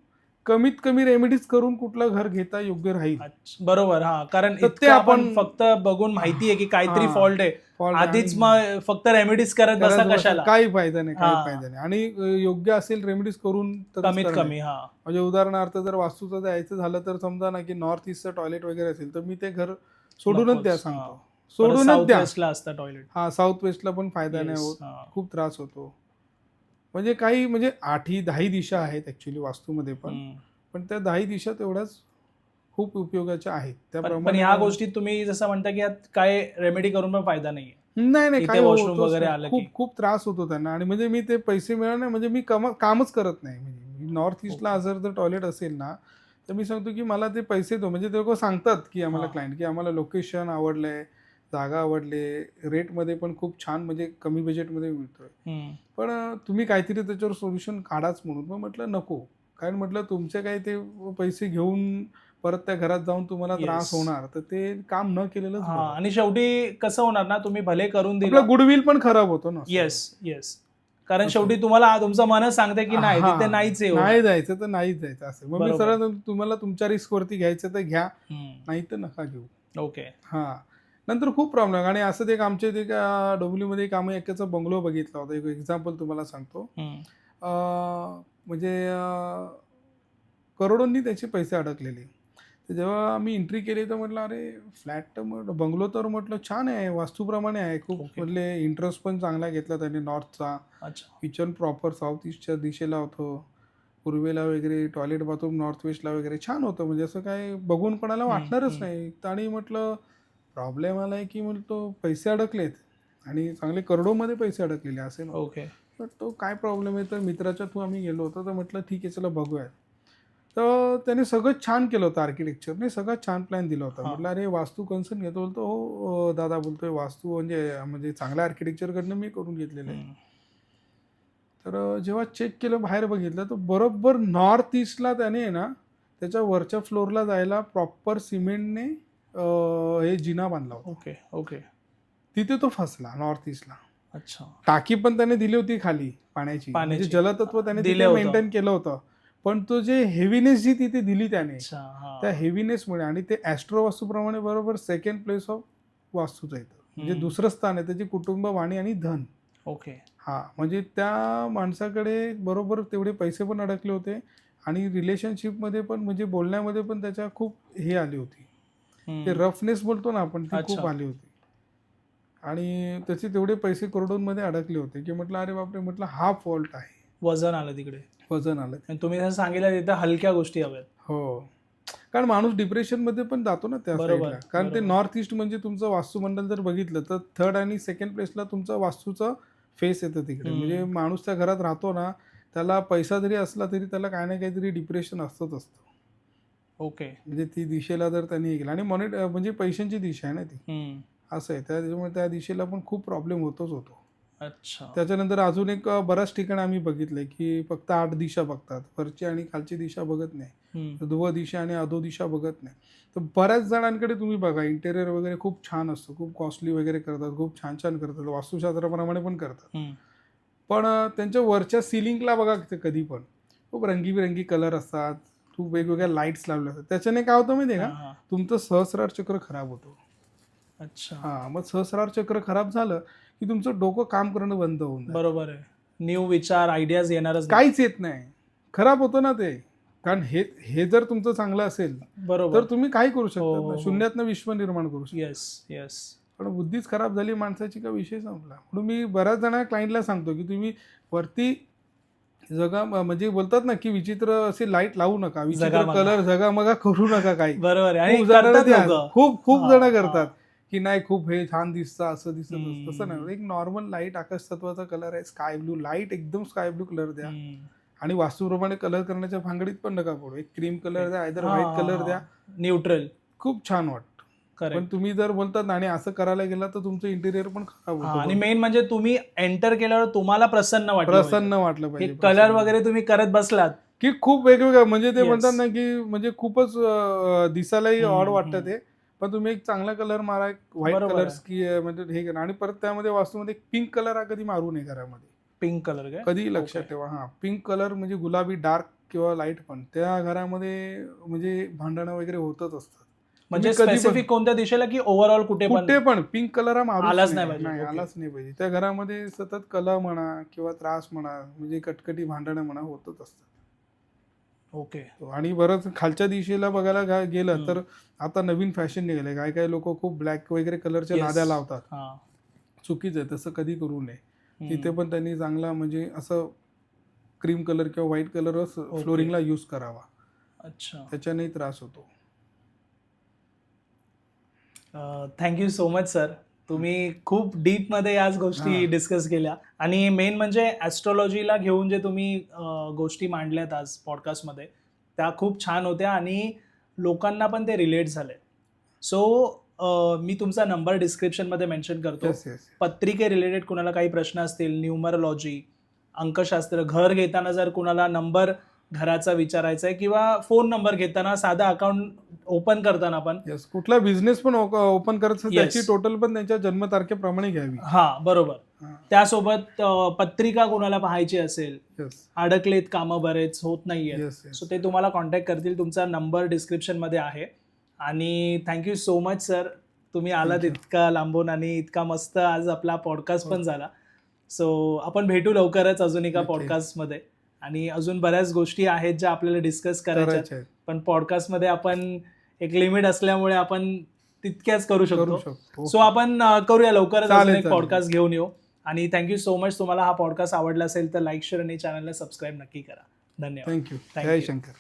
Speaker 1: कमीत कमी रेमेडीज करून कुठलं घर घेता योग्य राहील.
Speaker 2: अच्छा, बरोबर. हा कारण
Speaker 1: तर ते
Speaker 2: इतकं आपण
Speaker 1: आपण
Speaker 2: फक्त बघून माहिती आहे की काहीतरी
Speaker 1: हां,
Speaker 2: फॉल्ट आहे,
Speaker 1: fault
Speaker 2: आधीच
Speaker 1: आणि
Speaker 2: मग फक्त रेमेडीज करत बसा
Speaker 1: करायचं बसेल,
Speaker 2: कशाला.
Speaker 1: काही फायदा नाही, काही
Speaker 2: हां.
Speaker 1: फायदा नाही. आणि योग्य असेल रेमेडीज करून तरच
Speaker 2: कमीत
Speaker 1: करणे.
Speaker 2: कमी. हा
Speaker 1: म्हणजे उदाहरणार्थ जर वास्तूचं द्यायचं झालं तर समजा ना की नॉर्थ ईस्टचं टॉयलेट वगैरे असेल, तर मी ते घर सोडूनच द्या सांगतो, सोडूनच
Speaker 2: साऊथ
Speaker 1: द्या.
Speaker 2: वेस्टला असतं टॉयलेट.
Speaker 1: हा, साऊथ वेस्टला पण फायदा नाही होत, खूप त्रास होतो. म्हणजे काही म्हणजे 8-10 दिशा आहेत ऍक्च्युली वास्तूमध्ये पण त्या 10 दिशा तेवढ्याच खूप उपयोगाच्या आहेत.
Speaker 2: पण
Speaker 1: त्याप्रमाणे
Speaker 2: ह्या गोष्टी तुम्ही जसं म्हणता की यात काय रेमेडी करून पण फायदा नाहीये.
Speaker 1: नाही
Speaker 2: इथे
Speaker 1: काही
Speaker 2: वॉशरूम
Speaker 1: होतच
Speaker 2: वगैरे
Speaker 1: नाही.
Speaker 2: आलं
Speaker 1: खूप
Speaker 2: की
Speaker 1: खूप त्रास होतो त्यांना. आणि म्हणजे मी ते पैसे मिळवणे म्हणजे मी कामच करत नाही. म्हणजे नॉर्थ ईस्टला जर टॉयलेट असेल ना, तर मी सांगतो की मला ते पैसे दो. म्हणजे ते लोक सांगतात की आम्हाला
Speaker 2: हां.
Speaker 1: क्लायंट की आम्हाला लोकेशन आवडलंय, जागा आवडले, रेटमध्ये पण खूप छान, म्हणजे कमी बजेटमध्ये मिळतोय,
Speaker 2: हम्म.
Speaker 1: पण तुम्ही काहीतरी त्याच्यावर सोल्युशन काढाच म्हणून. मग म्हटलं नको, कारण म्हटलं तुमचे काही ते पैसे घेऊन परत त्या घरात जाऊन तुम्हाला त्रास
Speaker 2: Yes.
Speaker 1: होणार, तर ते काम न केलेलंच
Speaker 2: हा
Speaker 1: बरं.
Speaker 2: आणि शेवटी कसं होणार ना, तुम्ही भले करून
Speaker 1: आपलं
Speaker 2: दिलं.
Speaker 1: गुडविल पण खराब होतो ना.
Speaker 2: Yes yes. कारण
Speaker 1: असं.
Speaker 2: शेवटी तुम्हाला तुमचं मनच सांगते की नाही
Speaker 1: हां,
Speaker 2: तिथे नाहीच आहे
Speaker 1: नाही
Speaker 2: होणार.
Speaker 1: जायचं तर नाहीच जायचं असं. मग मी
Speaker 2: बरोबर.
Speaker 1: सरळ तुम्हाला तुमच्या रिस्कवरती घ्यायचं तर घ्या,
Speaker 2: हम्म.
Speaker 1: नाही तर नका घेऊ.
Speaker 2: ओके.
Speaker 1: हां. नंतर खूप प्रॉब्लेम. आणि असंच एक आमच्या इथे डोंबिवलीमध्ये एक आम्ही एकाचा बंगलो बघितला होता. एक एक्झाम्पल तुम्हाला सांगतो.
Speaker 2: हम्म.
Speaker 1: म्हणजे करोडोंनी त्याचे पैसे अडकलेले. तर जेव्हा आम्ही एंट्री केली तर म्हटलं अरे फ्लॅट तर म्हटलं, बंगलो तर म्हटलं छान आहे, वास्तूप्रमाणे आहे खूप.
Speaker 2: Okay.
Speaker 1: म्हटले इंटरेस्ट पण चांगला घेतला त्याने नॉर्थचा.
Speaker 2: अच्छा.
Speaker 1: किचन प्रॉपर साऊथ ईस्टच्या दिशेला होतं, पूर्वेला वगैरे, टॉयलेट बाथरूम नॉर्थ वेस्टला वगैरे छान होतं. म्हणजे असं काय बघून कोणाला वाटणारच नाही. आणि म्हटलं प्रॉब्लेम आला आहे की म्हटलं पैसे अडकलेत आणि चांगले करोडोमध्ये पैसे अडकलेले असे नव्हते.
Speaker 2: ओके.
Speaker 1: तर तो काय प्रॉब्लेम आहे, तर मित्राच्या थ्रू आम्ही गेलो होतो. तर म्हटलं ठीक आहे चला बघूया. तर त्याने सगळं छान केलं होतं, आर्किटेक्चरने सगळं छान प्लॅन दिला होता.
Speaker 2: हां.
Speaker 1: म्हटलं अरे वास्तू कन्सर्न घेतो, बोलतो हो दादा, बोलतोय वास्तू म्हणजे चांगल्या आर्किटेक्चरकडनं मी करून घेतलेलं आहे.
Speaker 2: हम्म.
Speaker 1: तर जेव्हा चेक केलं, बाहेर बघितलं, तर बरोबर नॉर्थ ईस्टला त्याने आहे ना, त्याच्या वरच्या फ्लोअरला जायला प्रॉपर सिमेंटने हे जिना बांधला होता.
Speaker 2: ओके. ओके.
Speaker 1: तिथे तो फसला नॉर्थ ईस्टला.
Speaker 2: अच्छा.
Speaker 1: टाकी पण त्याने दिली होती खाली पाण्याची, म्हणजे
Speaker 2: पाण्याची.
Speaker 1: जलतत्व त्याने
Speaker 2: दिलं
Speaker 1: तिथे
Speaker 2: होतं.
Speaker 1: मेंटेन केलं होतं. पण तो जे हेवीनेस जी तिथे दिली त्याने,
Speaker 2: अच्छा. हा.
Speaker 1: त्या हेवीनेसमुळे, आणि ते ॲस्ट्रो वास्तूप्रमाणे बरोबर सेकंड प्लेस ऑफ वास्तूचं येतं. म्हणजे
Speaker 2: हम्म.
Speaker 1: दुसरं स्थान आहे त्याचे कुटुंब, वाणी आणि धन.
Speaker 2: ओके.
Speaker 1: हां, म्हणजे त्या माणसाकडे बरोबर तेवढे पैसे पण अडकले होते आणि रिलेशनशिपमध्ये पण, म्हणजे बोलण्यामध्ये पण त्याच्या खूप हे आली होती. ते
Speaker 2: हम्म.
Speaker 1: रफनेस बोलतो ना आपण, ती खूप
Speaker 2: अच्छा.
Speaker 1: आली होती. आणि त्याचे तेवढे पैसे करोडोंमध्ये अडकले होते की म्हटलं अरे बापरे, म्हटलं हा फॉल्ट आहे.
Speaker 2: वजन आलं तिकडे.
Speaker 1: वजन आलं.
Speaker 2: आणि तुम्ही जसं सांगितलं तिथं हलक्या गोष्टी हव्यात.
Speaker 1: हो, कारण माणूस डिप्रेशनमध्ये पण जातो ना त्या
Speaker 2: बरोबर.
Speaker 1: साईडला. कारण ते
Speaker 2: बरोबर.
Speaker 1: नॉर्थ ईस्ट म्हणजे तुमचं वास्तुमंडल जर बघितलं तर थर्ड आणि सेकंड प्लेसला तुमचं वास्तूचं फेस येतं तिकडे. म्हणजे माणूस त्या घरात राहतो ना, त्याला पैसा जरी असला तरी त्याला काही ना काहीतरी डिप्रेशन असतंच असतं.
Speaker 2: ओके.
Speaker 1: म्हणजे ती दिशेला जर त्यांनी हे केलं आणि म्हणजे पैशांची दिशा आहे ना ती, असं आहे. त्याच्यामुळे त्या दिशेला पण खूप प्रॉब्लेम होतो.
Speaker 2: अच्छा.
Speaker 1: त्याच्यानंतर अजून एक बऱ्याच ठिकाणी आम्ही बघितलंय की फक्त 8 दिशा बघतात, वरची आणि खालची दिशा बघत नाही, ध्रुव दिशा आणि अधो दिशा बघत नाही. तर बऱ्याच जणांकडे तुम्ही बघा इंटेरियर वगैरे खूप छान असतं, खूप कॉस्टली वगैरे करतात, खूप छान छान करतात, वास्तुशास्त्राप्रमाणे पण करतात. पण त्यांच्या वरच्या सिलिंगला बघा कधी पण खूप रंगीबिरंगी कलर असतात, खूप वेगवेगळ्या लाईट्स लावल्या असतात. त्याच्याने काय होतं माहिती आहे का, तुमचं सहस्रार चक्र खराब होतं.
Speaker 2: अच्छा.
Speaker 1: हां, मग सहस्रार चक्र खराब झालं की तुमचं डोकं काम करणं बंद होऊन जातं.
Speaker 2: बरोबर आहे. न्यू विचार, आयडियाज येणारच नाही.
Speaker 1: काहीच येत नाही, खराब होतं ना ते. कारण हे जर तुमचं चांगलं असेल
Speaker 2: बरोबर.
Speaker 1: तर तुम्ही काही करू
Speaker 2: हो,
Speaker 1: शकता
Speaker 2: हो,
Speaker 1: ना,
Speaker 2: हो.
Speaker 1: शून्यातनं विश्व निर्माण करू शकता.
Speaker 2: येस.
Speaker 1: पण बुद्धीच खराब झाली माणसाची का विषय संपला. म्हणून मी बऱ्याच जणांना क्लायंटला सांगतो की तुम्ही वरती म्हणजे बोलतात ना की विचित्र असे लाईट लावू नका, विचित्र
Speaker 2: जगामगा.
Speaker 1: कलर जगामगा करू नका काही.
Speaker 2: बरोबर आहे. आणि
Speaker 1: खूप जणांना
Speaker 2: करतात
Speaker 1: ते
Speaker 2: लोकं.
Speaker 1: खूप
Speaker 2: हां,
Speaker 1: जण
Speaker 2: हां.
Speaker 1: करतात की नाही खूप हे छान दिसतं, असं दिसतं तसं नाही.
Speaker 2: हम्म.
Speaker 1: एक नॉर्मल लाईट आकाश तत्वाचा कलर आहे, स्काय ब्लू लाईट, एकदम स्काय ब्लू कलर द्या. आणि वास्तूप्रमाणे कलर करण्याच्या भांगडीत पण नका पडू. एक क्रीम कलर द्या, आयदर व्हाईट कलर द्या,
Speaker 2: न्यूट्रल.
Speaker 1: खूप छान वाटतं. पण
Speaker 2: करेक्ट.
Speaker 1: तुम्ही जर बोलतात ना आणि असं करायला गेला तर तुमचं इंटेरियर पण खराब
Speaker 2: आणि
Speaker 1: होतं.
Speaker 2: मेन म्हणजे तुम्ही एंटर केल्यावर तुम्हाला प्रसन्न वाटलं
Speaker 1: प्रसन्न वाटलं
Speaker 2: हे
Speaker 1: पाहिजे.
Speaker 2: कलर
Speaker 1: प्रसन्न.
Speaker 2: वगैरे तुम्ही करत बसलात
Speaker 1: की खूप वेगवेगळं म्हणजे ते
Speaker 2: Yes.
Speaker 1: म्हणतात ना की म्हणजे खूपच दिसायलाही ऑड वाटतं
Speaker 2: हम्म.
Speaker 1: ते. पण तुम्ही एक चांगला कलर मारा, व्हाईट
Speaker 2: बरोबर
Speaker 1: कलर
Speaker 2: आहे.
Speaker 1: की म्हणजे हे करा. आणि परत त्यामध्ये वास्तूमध्ये पिंक कलर हा कधी मारू नये घरामध्ये.
Speaker 2: पिंक कलर काय?
Speaker 1: कधीही लक्षात
Speaker 2: Okay.
Speaker 1: ठेवा. हां, पिंक कलर म्हणजे गुलाबी डार्क किंवा लाईट पण त्या घरामध्ये म्हणजे भांडणं वगैरे होतच असतात.
Speaker 2: म्हणजे
Speaker 1: तुम्ही कधी पण
Speaker 2: स्पेसिफिक कोणत्या दिशेला की ओव्हरऑल कुठे पण
Speaker 1: पिंक कलर हा मारूच
Speaker 2: आलाच
Speaker 1: नाही.
Speaker 2: नाही पाहिजे.
Speaker 1: नाही,
Speaker 2: Okay.
Speaker 1: आलाच नाही पाहिजे. त्या घरामध्ये सतत कलह म्हणा किंवा त्रास म्हणा, म्हणजे कटकटी भांडणं म्हणा होतच असतात.
Speaker 2: ओके.
Speaker 1: आणि बरंच खालच्या दिशेला बघायला गेलं तर आता नवीन फॅशन निघाले. काही लोक खूप ब्लॅक वगैरे कलरच्या लाद्या लावतात. चुकीचं आहे, तसं कधी करू नये. तिथे पण त्यांनी चांगला म्हणजे असं क्रीम कलर किंवा व्हाईट कलरच फ्लोरिंगला यूज करावा.
Speaker 2: अच्छा.
Speaker 1: त्याच्यानेही त्रास होतो.
Speaker 2: Thank you so much sir. तुम्ही खूप डीपमध्ये याच गोष्टी डिस्कस केल्या आणि मेन म्हणजे ॲस्ट्रॉलॉजीला घेऊन जे तुम्ही गोष्टी मांडल्यात आज पॉडकास्टमध्ये त्या खूप छान होत्या आणि लोकांना पण ते रिलेट झाले. सो मी तुमचा नंबर डिस्क्रिप्शनमध्ये मेन्शन करतो.
Speaker 1: येस.
Speaker 2: पत्रिके रिलेटेड कुणाला काही प्रश्न असतील, न्यूमरोलॉजी, अंकशास्त्र, घर घेताना जर कुणाला नंबर घराचा विचारायचा आहे किंवा फोन नंबर घेताना साधा अकाउंट ओपन करताना पण
Speaker 1: येस, कुठला बिझनेस पण ओपन करायचं त्याची
Speaker 2: Yes.
Speaker 1: टोटल पण त्यांच्या जन्मतारखेप्रमाणे घ्यावी.
Speaker 2: बरोबर.
Speaker 1: हां.
Speaker 2: त्यासोबत पत्रिका कोणाला पाहायची असेल,
Speaker 1: येस.
Speaker 2: अडकलेत कामं बरेच होत नाहीये,
Speaker 1: येस.
Speaker 2: सो ते तुम्हाला कॉन्टॅक्ट करतील. तुमचा नंबर डिस्क्रिप्शनमध्ये आहे. आणि थँक्यू सो मच सर. तुम्ही आलात इतका लांबून आणि इतका मस्त आज आपला पॉडकास्ट पण झाला. सो आपण भेटू लवकरच अजून एका पॉडकास्टमध्ये आणि अजून बऱ्याच गोष्टी आहेत ज्या आपल्याला डिस्कस करायच्या आहेत. पण पॉडकास्टमध्ये आपण एक लिमिट असल्यामुळे आपण तितक्याच करू शकतो. सो आपण करूया लवकरच अजून एक पॉडकास्ट घेऊन येऊ. आणि थँक्यू सो मच. तुम्हाला हा पॉडकास्ट आवडला असेल तर लाईक, शेअर आणि चॅनलला सबस्क्राईब नक्की करा. धन्यवाद.
Speaker 1: थँक्यू. जय शंकर.